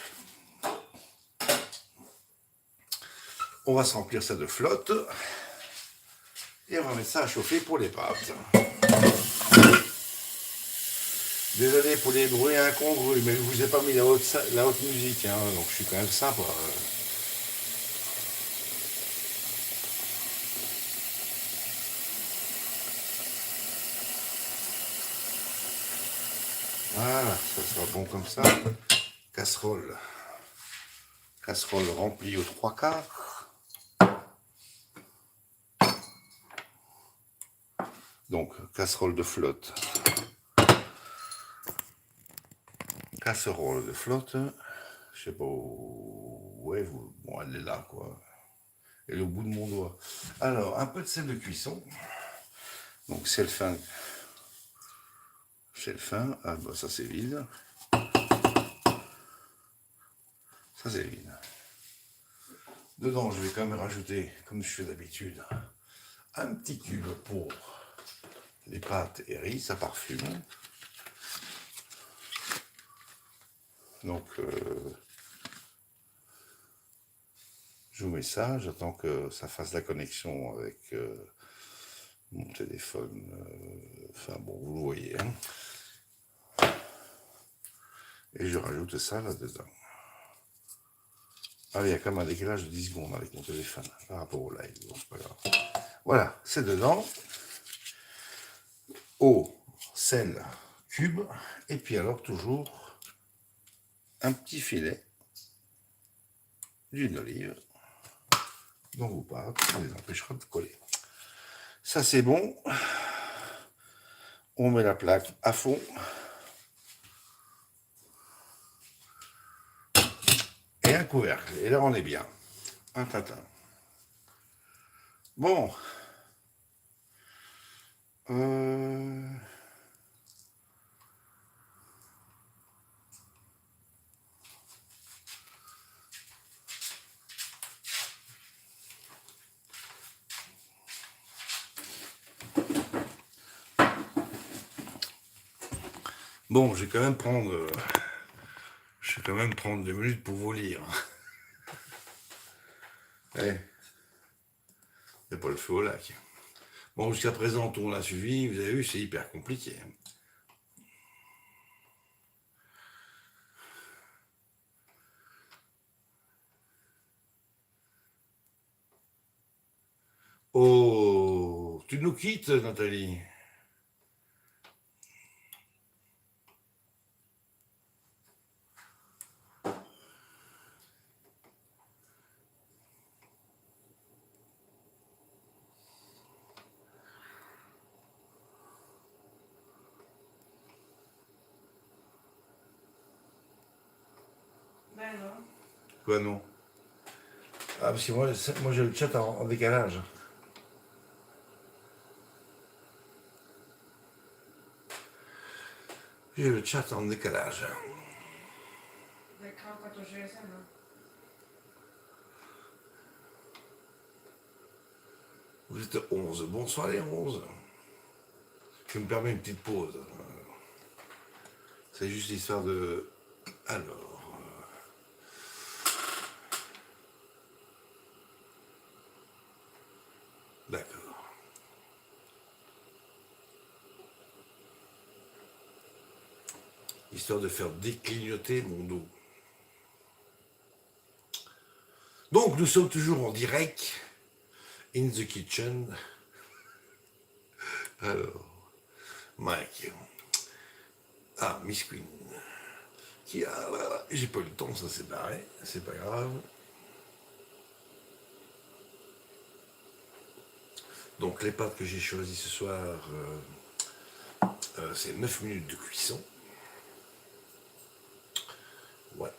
S1: on va se remplir ça de flotte et on va mettre ça à chauffer pour les pâtes. Désolé pour les bruits incongrus, mais je vous ai pas mis la haute musique, hein, donc je suis quand même sympa. Voilà, ça sera bon comme ça. Casserole. Casserole remplie aux 3/4. Donc, casserole de flotte. Casserole de flotte. Je sais pas où... Ouais, bon, elle est là, quoi. Elle est au bout de mon doigt. Alors, un peu de sel de cuisson. Donc, sel fin. Ah, bah, ça, c'est vide. Ça, c'est vide. Dedans, je vais quand même rajouter, comme je fais d'habitude, un petit cube pour les pâtes et riz, ça parfume. Donc, je vous mets ça, j'attends que ça fasse la connexion avec mon téléphone. Enfin bon, vous le voyez. Hein. Et je rajoute ça là-dedans. Ah, il y a quand même un décalage de 10 secondes avec mon téléphone par rapport au live. Bon, c'est pas grave. Voilà, c'est dedans. Eau, sel, cube. Et puis alors toujours un petit filet d'huile d'olive dont vous parlez, ça les empêchera de coller. Ça c'est bon. On met la plaque à fond. Et un couvercle. Et là on est bien. Un tatin. Bon. Bon, je vais quand même prendre 2 minutes pour vous lire. Eh, c'est pas le feu au lac. Bon, jusqu'à présent, tout on l'a suivi. Vous avez vu, c'est hyper compliqué. Oh, tu nous quittes, Nathalie.
S3: Ben non.
S1: Quoi, non? Ah, parce que moi j'ai le chat en décalage. J'ai le chat en décalage.
S3: L'écran quand on GSM, hein.
S1: Vous êtes 11. Bonsoir les 11. Je me permets une petite pause. C'est juste l'histoire de... Alors... D'accord. Histoire de faire déclignoter mon dos. Donc nous sommes toujours en direct. In the kitchen. Alors... Mike. Ah, Miss Queen. Qui a... J'ai pas eu le temps, ça s'est barré. C'est pas grave. Donc les pâtes que j'ai choisies ce soir, c'est 9 minutes de cuisson. Ouais.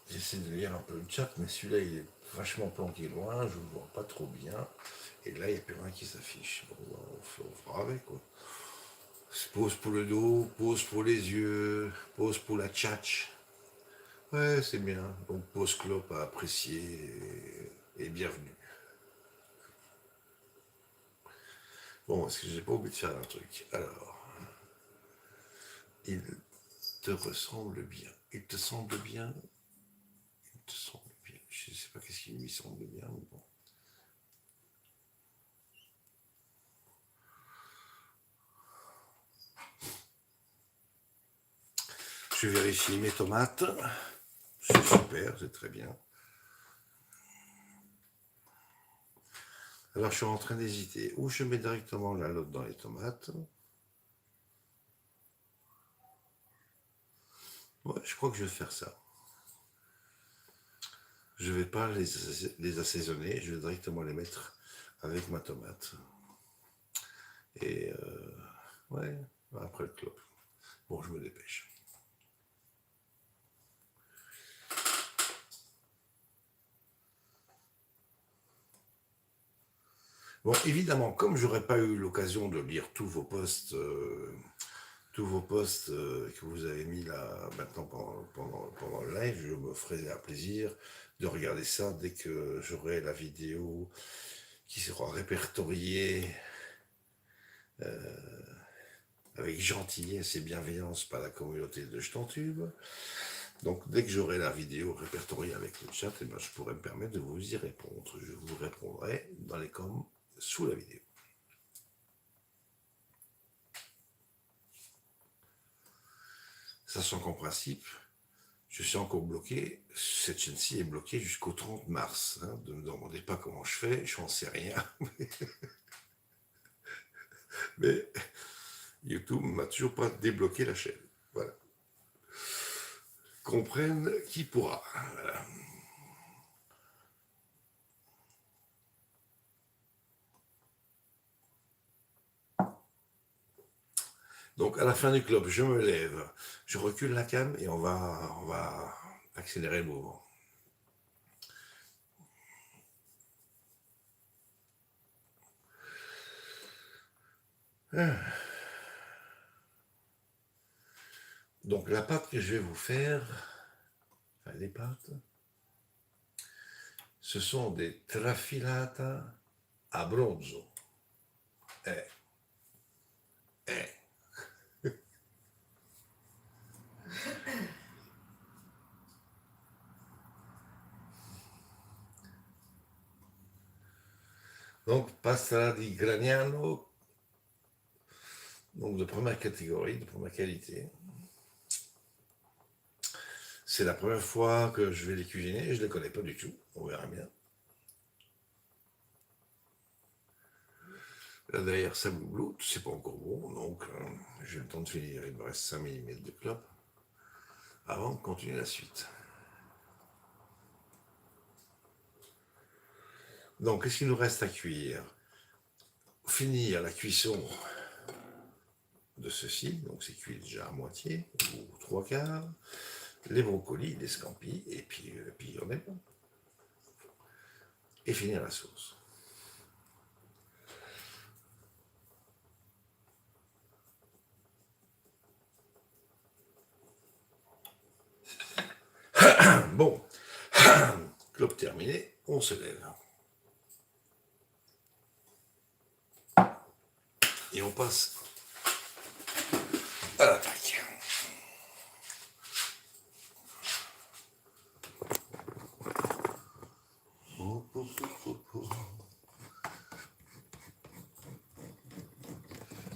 S1: J'essaie de lire un peu le chat, mais celui-là, il est vachement planqué loin, je ne le vois pas trop bien. Et là, il n'y a plus rien qui s'affiche. Bon, on fera avec, quoi. Pause pour le dos, pause pour les yeux, pause pour la tchatch. Ouais, c'est bien. Donc, pause clope à apprécier et bienvenue. Bon, est-ce que j'ai pas oublié de faire un truc? Alors, il te ressemble bien. Il te semble bien? Il te semble bien. Je ne sais pas qu'est-ce qui lui semble bien, mais bon. Je vérifie mes tomates. C'est super, c'est très bien. Alors je suis en train d'hésiter. Ou je mets directement la lotte dans les tomates. Ouais, je crois que je vais faire ça. Je ne vais pas les assaisonner, je vais directement les mettre avec ma tomate. Et ouais, après le clope. Bon, je me dépêche. Bon, évidemment, comme j'aurais pas eu l'occasion de lire tous vos posts que vous avez mis là maintenant pendant le live, je me ferai un plaisir de regarder ça dès que j'aurai la vidéo qui sera répertoriée avec gentillesse et bienveillance par la communauté de Jetantube. Donc, dès que j'aurai la vidéo répertoriée avec le chat, eh ben, je pourrai me permettre de vous y répondre. Je vous répondrai dans les coms sous la vidéo. Sachant qu'en principe, je suis encore bloqué. Cette chaîne-ci est bloquée jusqu'au 30 mars. Hein. Ne me demandez pas comment je fais, je n'en sais rien. Mais YouTube m'a toujours pas débloqué la chaîne. Voilà. Comprenne qui pourra. Voilà. Donc à la fin du club, je me lève, je recule la cam et on va accélérer le mouvement. Donc la pâte que je vais vous faire, enfin les pâtes, ce sont des trafilata a bronzo. Donc pasta di Gragnano, donc de première catégorie, de première qualité. C'est la première fois que je vais les cuisiner et je ne les connais pas du tout, on verra bien. Là derrière ça bloue, c'est pas encore bon, donc j'ai le temps de finir, il me reste 5 mm de clope avant de continuer la suite. Donc qu'est-ce qu'il nous reste à cuire? Finir la cuisson de ceci, donc c'est cuit déjà à moitié, ou 3/4, les brocolis, les scampi, et puis on est bon. Et finir la sauce. Bon, clope terminé, on se lève. Et on passe à l'attaque.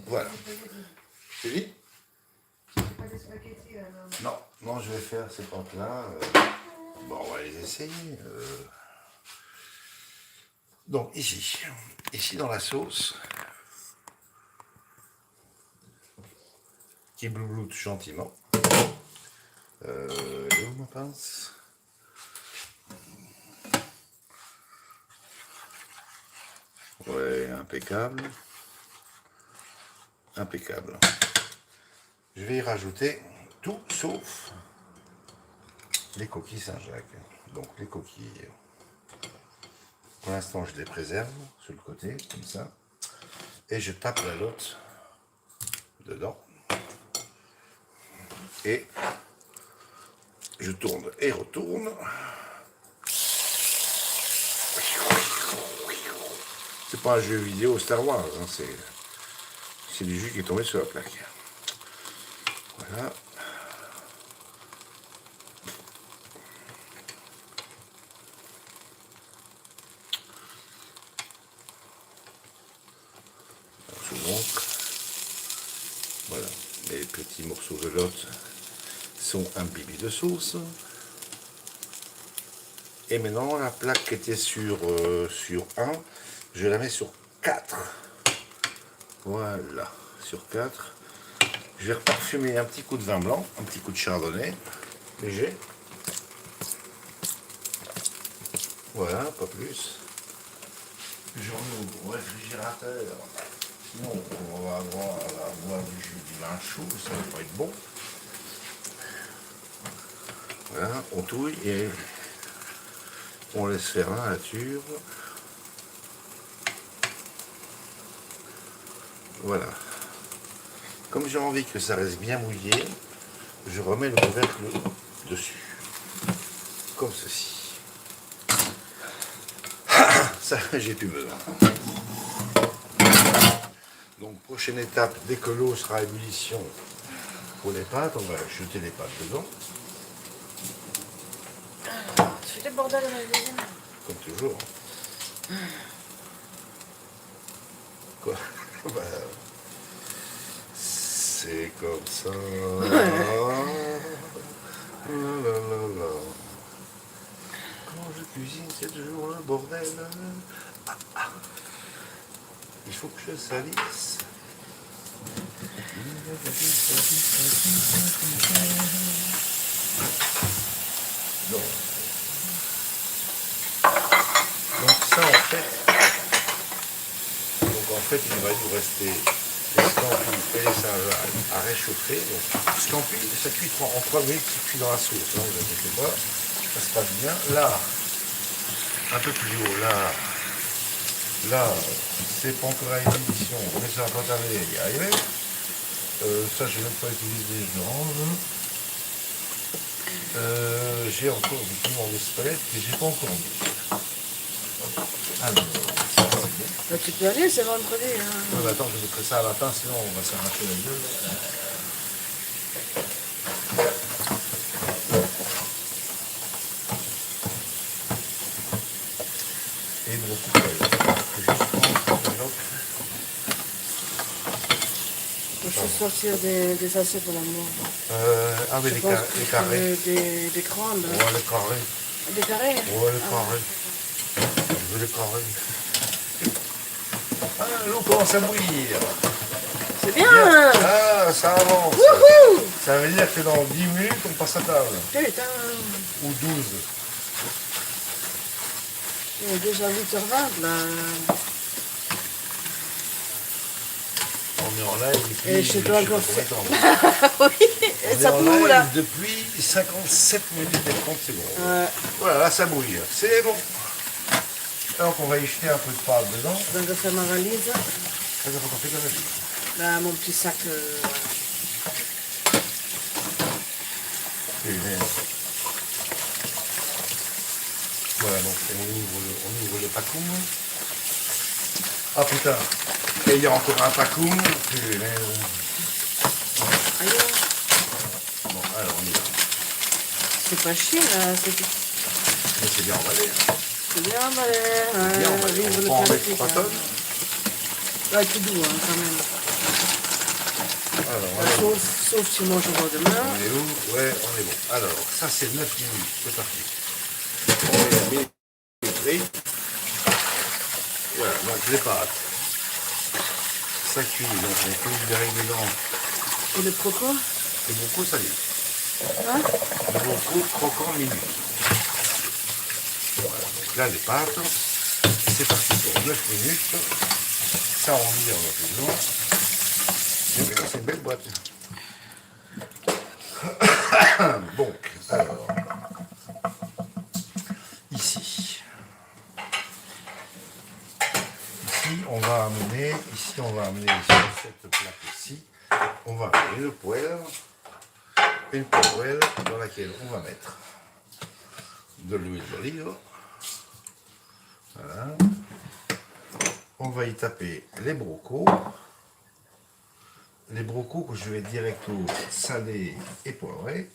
S1: Voilà. Tu dis?
S3: Pas des spaghettis alors.
S1: Non, non, je vais faire ces pâtes-là. Bon, on va les essayer. Donc ici dans la sauce, qui blouloute gentiment. Et où ma pince? Ouais, impeccable. Impeccable. Je vais y rajouter tout sauf les coquilles Saint-Jacques. Donc les coquilles, pour l'instant je les préserve sur le côté, comme ça. Et je tape la lotte dedans. Et je tourne et retourne. C'est pas un jeu vidéo Star Wars, hein, c'est du jus qui est tombé sur la plaque. Voilà. Donc, voilà, les petits morceaux de lotte sont imbibés de sauce. Et maintenant, la plaque qui était sur 1, je la mets sur 4. Voilà, sur 4. Je vais reparfumer un petit coup de vin blanc, un petit coup de chardonnay, léger. Voilà, pas plus. J'en ai au réfrigérateur. Sinon, on va avoir du vin chaud, ça va pas être bon. Voilà, on touille et on laisse faire la nature. Voilà. Comme j'ai envie que ça reste bien mouillé, je remets le couvercle dessus. Comme ceci. Ça, j'ai plus besoin. Donc, prochaine étape, dès que l'eau sera à ébullition pour les pâtes, on va jeter les pâtes dedans.
S3: bordel dans la cuisine.
S1: Comme toujours. Quoi? Bah, c'est comme ça. La, la, la, la. Quand je cuisine, c'est toujours le bordel. Il faut que je salisse. Donc ça en fait il va nous rester les scampis et les Saint-Jacques à réchauffer. Donc scampi, ça cuit en 3 minutes, ça cuit dans la sauce, hein, vous inquiétez pas, ça se passe bien. Là, un peu plus haut, là, c'est pas encore à ébullition, mais ça va pas tarder à y arriver. Ça je ne vais pas utiliser, je range. J'ai encore du piment d'Espelette que j'ai pas encore mis. Alors, ça c'est bon.
S3: Bah, tu peux aller, c'est vendredi. Hein.
S1: Ouais, bah attends, je mettrai ça à la fin, sinon on va s'arracher la gueule. Et brocoli.
S3: Je vais sortir des assiettes pour l'amour.
S1: Ah oui,
S3: Je
S1: les
S3: pense
S1: carrés.
S3: que
S1: Les carrés.
S3: des grandes.
S1: Ouais, les carrés.
S3: Des carrés?
S1: Ouais, les carrés. Je veux les carrés. Ah, l'eau commence à bouillir.
S3: C'est bien!
S1: Ah, ça avance.
S3: Wouhou!
S1: Ça veut dire que dans 10 minutes, on passe à table.
S3: Putain!
S1: Ou 12.
S3: Il est déjà 8h20 là.
S1: On est en live depuis...
S3: Et chez toi,
S1: je sais pas
S3: encore
S1: combien de temps.
S3: Oui! Et
S1: On
S3: ça
S1: est en
S3: boue
S1: live
S3: là!
S1: depuis 57 minutes et 30 secondes.
S3: Ouais.
S1: Voilà, là ça bouille. C'est bon. Donc on va y jeter un peu de pâte dedans.
S3: Donc je fais ma valise.
S1: Ça va encore fait comme ça.
S3: Là, mon petit sac.
S1: Voilà, donc on ouvre le pacoum. Ah putain, et il y a encore un pacoum.
S3: Aïe,
S1: Bon, alors on y va.
S3: c'est pas chier là.
S1: Mais c'est bien emballé.
S3: C'est bien emballé.
S1: C'est bien emballé.
S3: Vive
S1: On
S3: le
S1: prend avec
S3: plastique,
S1: 3
S3: hein.
S1: tonnes.
S3: Ouais, tout doux hein, quand même.
S1: Alors,
S3: Sauf si moi je vois demain.
S1: on est où? Ouais, on est bon. Alors, ça c'est 9 minutes, c'est parti. On est à 1000 minutes. Voilà, donc les pâtes. Ça cuit, donc on peut libérer dedans.
S3: Et le croco?
S1: Le beaucoup salé.
S3: Hein?
S1: Le beaucoup croquant minute. Voilà, donc là les pâtes. C'est parti pour 9 minutes. Ça on vire dans le dedans. C'est une belle boîte. Donc, alors, ici, on va amener sur cette plaque-ci, on va amener une poêle dans laquelle on va mettre de l'huile d'olive. Voilà. On va y taper les brocos. Les brocos que je vais directo saler et poivrer.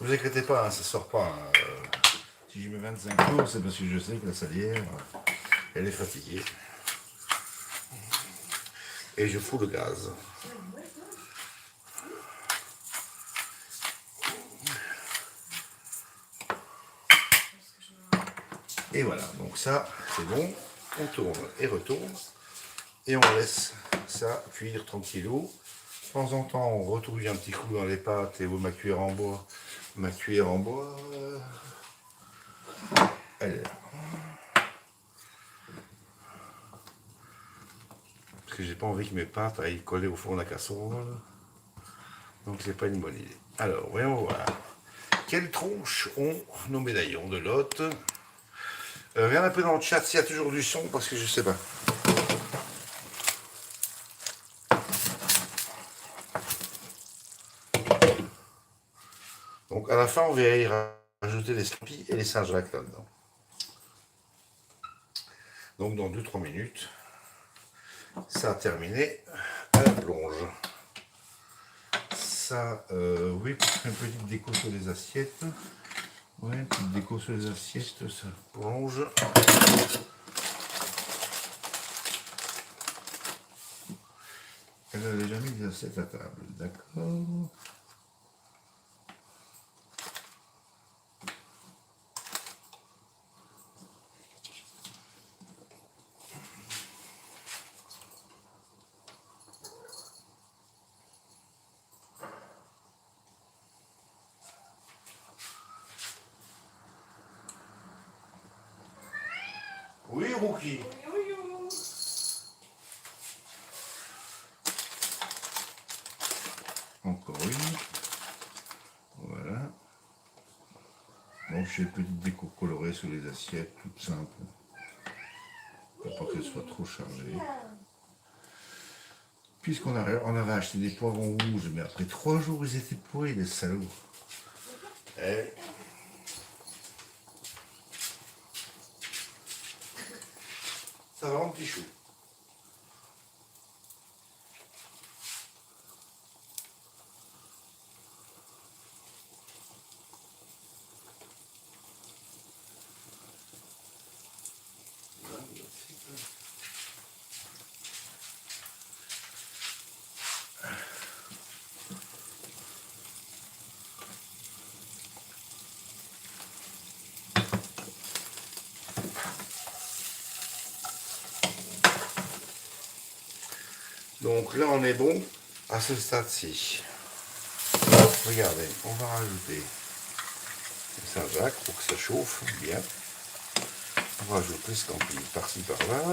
S1: Ne vous inquiétez pas, hein, ça ne sort pas. Si je mets 25 jours, c'est parce que je sais que la salière, elle est fatiguée. Et je fous le gaz. Et voilà, donc ça, c'est bon. On tourne et retourne. Et on laisse ça cuire tranquillou. De temps en temps, on retouille un petit coup dans les pâtes et ma cuillère en bois. Elle est là. Parce que j'ai pas envie que mes pâtes aillent coller au fond de la casserole. Donc c'est pas une bonne idée. Alors, voyons voir. Quelles tronches ont nos médaillons de Lot? Regarde un peu dans le chat s'il y a toujours du son, parce que je sais pas. Donc à la fin, on va y rajouter les scampi et les Saint-Jacques là-dedans. Donc dans 2-3 minutes. Ça a terminé à la plonge. Ça, oui, pour faire une petite déco sur les assiettes. Ouais, une petite déco sur les assiettes, ça plonge. Elle a déjà mis des assiettes à table, d'accord. Oui, Rookie. Encore une. Voilà. Donc, j'ai une petite déco colorée sur les assiettes, toute simple. Pour pas qu'elle soit trop chargée. Puisqu'on avait acheté des poivrons rouges, mais après 3 jours, ils étaient pourris, les salauds. Eh. Ça va, mon petit chou? Donc là, on est bon à ce stade-ci. Regardez, on va rajouter le Saint-Jacques pour que ça chauffe bien. On va rajouter ce camping par-ci par-là.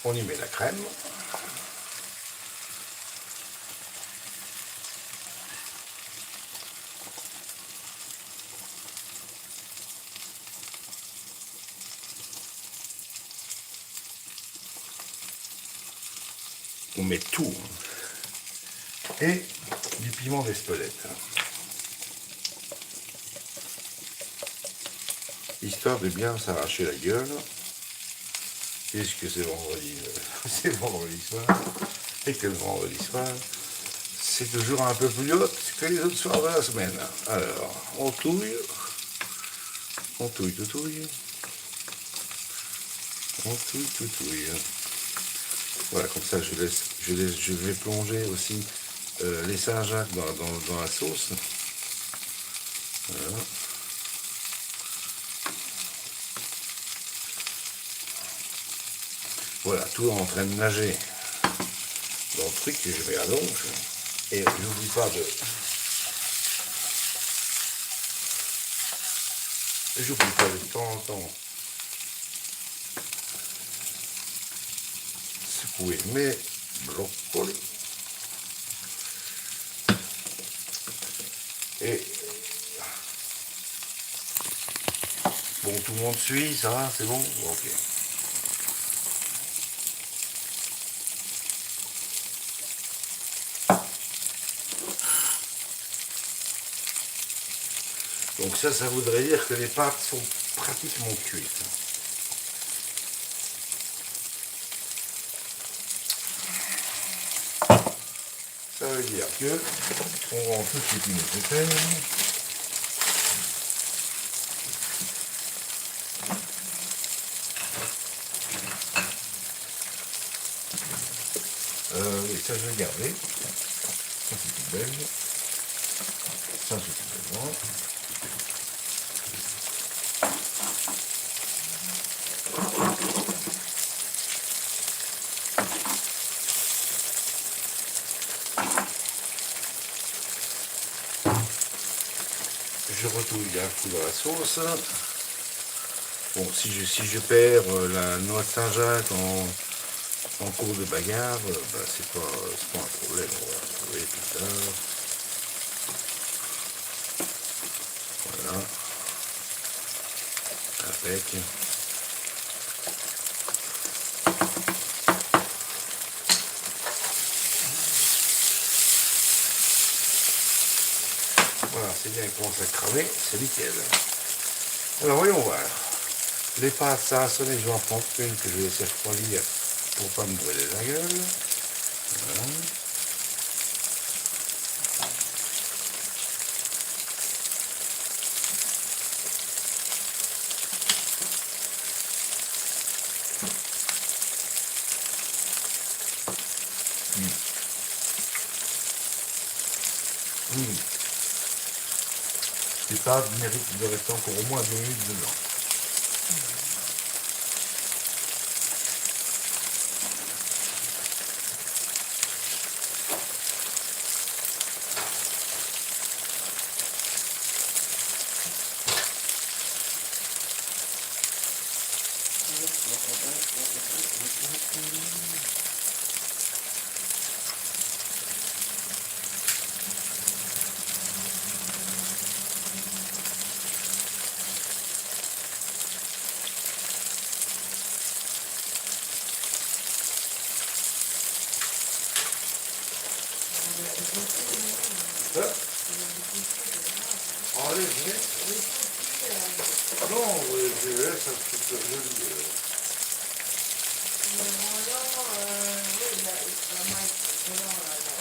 S1: On y met la crème. On met tout. Et du piment d'Espelette. Histoire de bien s'arracher la gueule. Puisque c'est vendredi, c'est vendredi soir. Et que le vendredi soir, c'est toujours un peu plus haute que les autres soirs de la semaine. Alors, on touille. On touille, tout touille. On touille, tout touille. Voilà, comme ça, je vais plonger aussi les Saint-Jacques dans la sauce. Voilà. Voilà, tout en train de nager dans le truc que je vais à l'onge. Et n'oublie pas de... J'oublie pas de temps en temps secouer mes brocolis. Et bon, tout le monde suit, ça va, c'est bon? Ok. Donc ça voudrait dire que les pâtes sont pratiquement cuites. Ça veut dire que on rend tout ce qui est nécessaire. Oui, ça je vais garder. Ça c'est tout belge. Ça c'est tout belge. Je retouille un coup dans la sauce. Bon, si je perds la noix de Saint-Jacques en cours de bagarre, bah, c'est pas un problème, on va retrouver plus tard. Voilà. Avec. c'est bien, il commence à cramer, c'est nickel. Alors voyons voir. Les pâtes, ça a sonné, je vais en prendre une que je vais laisser refroidir pour pas me brûler la gueule. Voilà. Les pâtes méritent de rester encore au moins 2 minutes dedans. Ça, enlève, non, ça c'est super joli.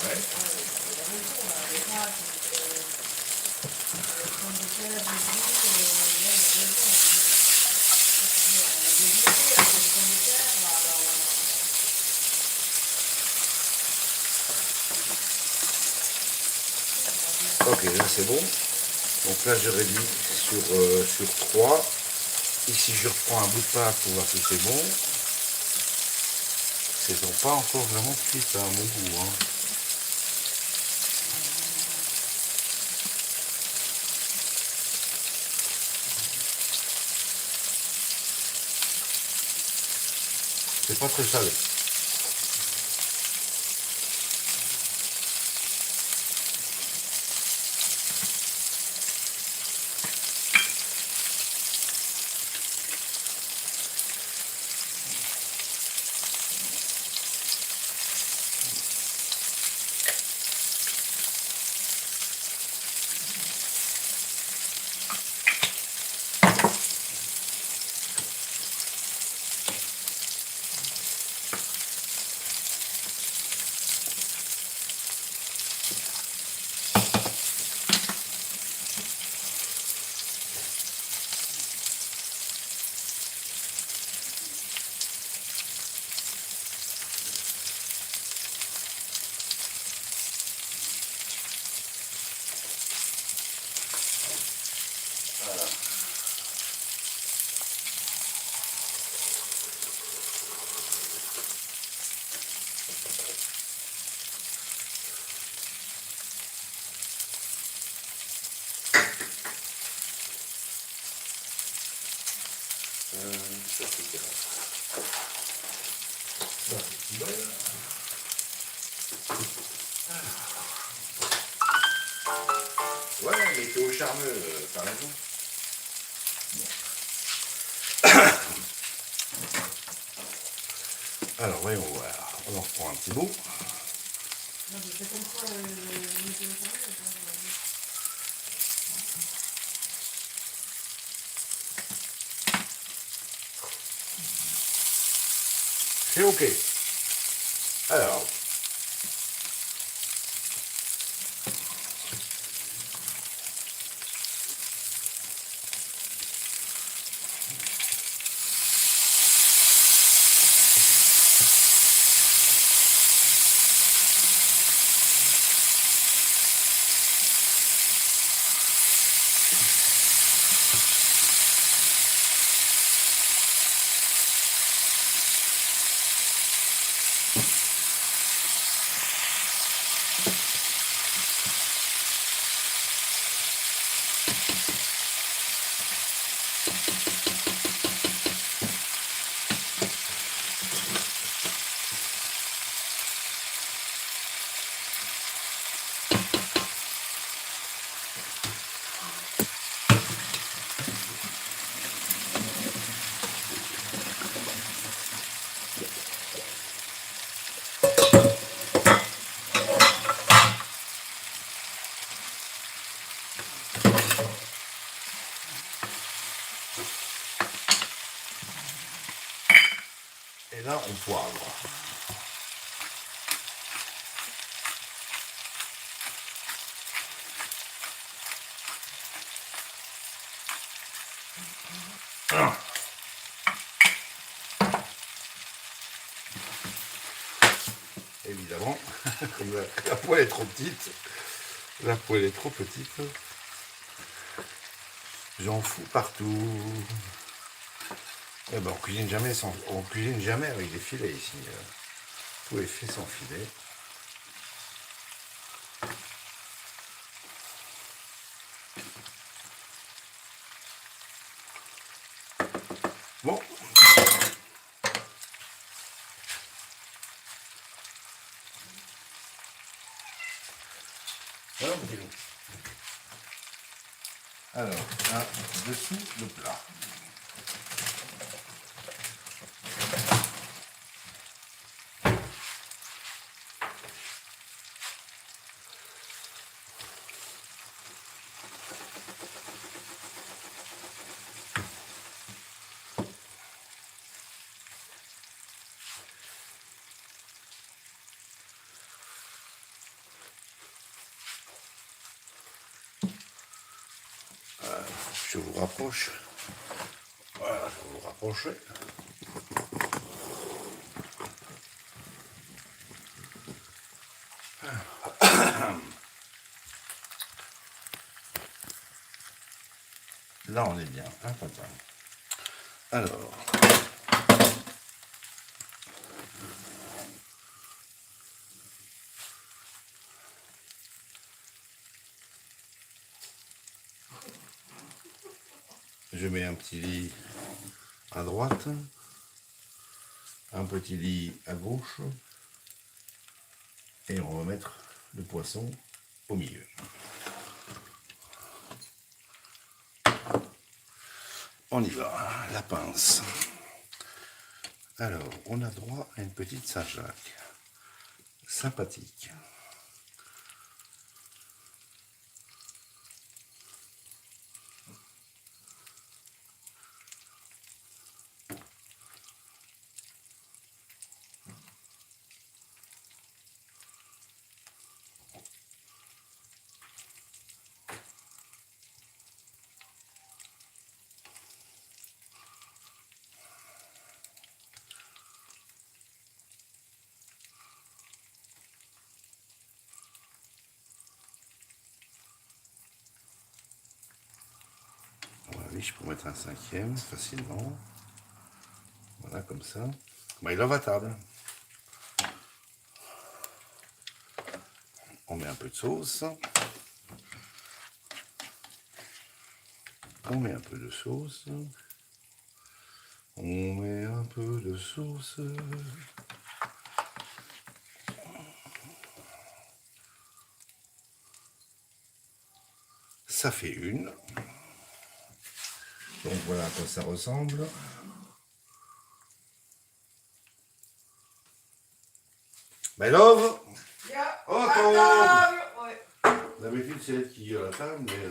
S1: Ouais. Ok, là c'est bon. Donc là je réduis sur 3. Ici je reprends un bout de pâte pour voir si c'est bon. C'est donc pas encore vraiment cuit à mon goût. Hein. C'est pas très salé. Ça c'est bien. Ça c'est bien. Ouais, météo charmeux, t'as raison. Alors voyons voir. On en reprend un petit bout.
S3: C'est comme ça,
S1: C'est ok. Alors. Et là, on poivre. Évidemment, comme la poêle est trop petite, j'en fous partout. Eh ben, on cuisine jamais avec des filets ici. Tout est fait sans filet. Bon. Alors, là, dessous le plat. Je vous rapproche. Voilà, je vais vous rapprocher. Là, on est bien, hein, papa. Alors, je mets un petit lit à droite, un petit lit à gauche, et on va mettre le poisson au milieu. On y va, la pince. Alors, on a droit à une petite Saint-Jacques. Sympathique. Oui, je peux mettre un cinquième facilement. Voilà, comme ça. Bah, il va à table. On met un peu de sauce. On met un peu de sauce. On met un peu de sauce. Ça fait une. Donc voilà à quoi ça ressemble. My love.
S3: Yeah.
S1: Oh,
S3: Table. Ouais.
S1: d'habitude c'est elle qui est à la table, mais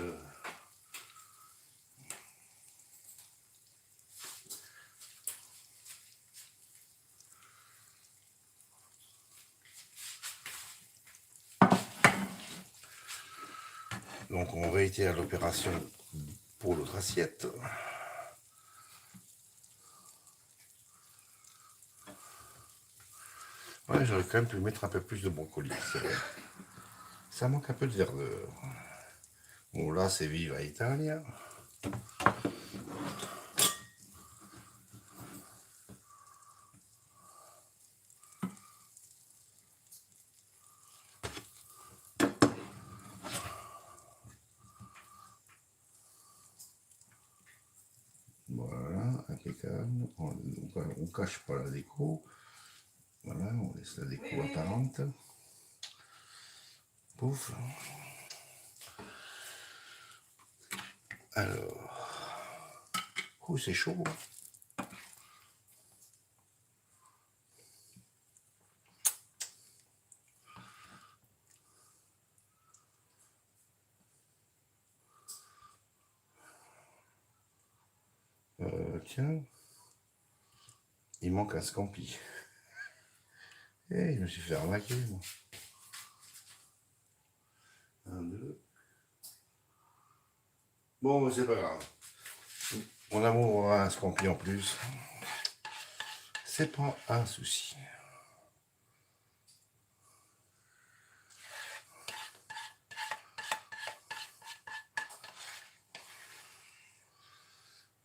S1: donc on réitère l'opération pour l'autre assiette. Ouais, j'aurais quand même pu mettre un peu plus de brocoli, c'est vrai. Ça manque un peu de verdeur. Bon, là c'est Viva Italia. Voilà, impeccable. On cache pas la déco. Voilà, on laisse la déco apparente. Pouf. Alors. Oh, c'est chaud. Tiens. Il manque un scampi. Eh, je me suis fait arnaquer, moi. Un, deux. Bon, mais c'est pas grave. Mon amour aura un scampi en plus. C'est pas un souci.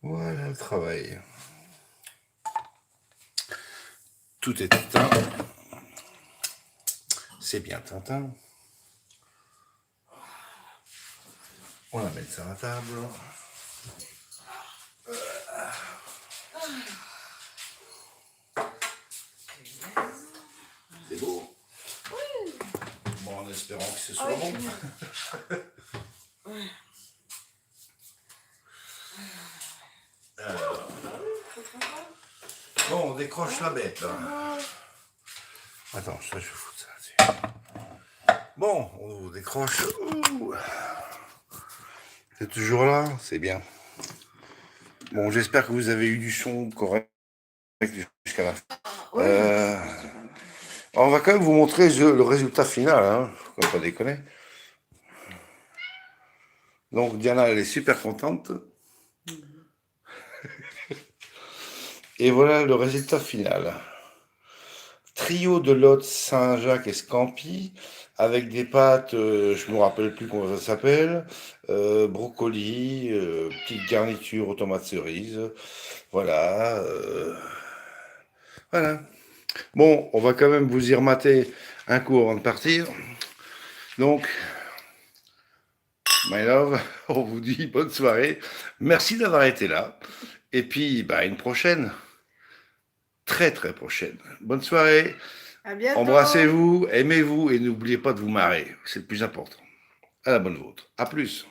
S1: Voilà le travail. Tout est éteint. C'est bien Tintin. On va mettre ça à la table. C'est beau. Bon, en espérant que ce soit bon. Alors. Bon, on décroche la bête là. Attends, ça je fous ça dessus. Bon, on décroche. Ouh. C'est toujours là, c'est bien. Bon, j'espère que vous avez eu du son correct jusqu'à la fin. On va quand même vous montrer le résultat final, hein. Faut pas déconner. Donc Diana, elle est super contente. Et voilà le résultat final. Trio de Lot Saint-Jacques et Scampi, avec des pâtes, je me rappelle plus comment ça s'appelle, brocoli, petite garniture aux tomates cerises. Voilà. Voilà. Bon, on va quand même vous y remater un coup avant de partir. Donc, my love, on vous dit bonne soirée. Merci d'avoir été là. Et puis, bah, une prochaine. Très, très prochaine. Bonne soirée.
S3: À bientôt.
S1: Embrassez-vous, aimez-vous et n'oubliez pas de vous marrer. C'est le plus important. À la bonne vôtre. À plus.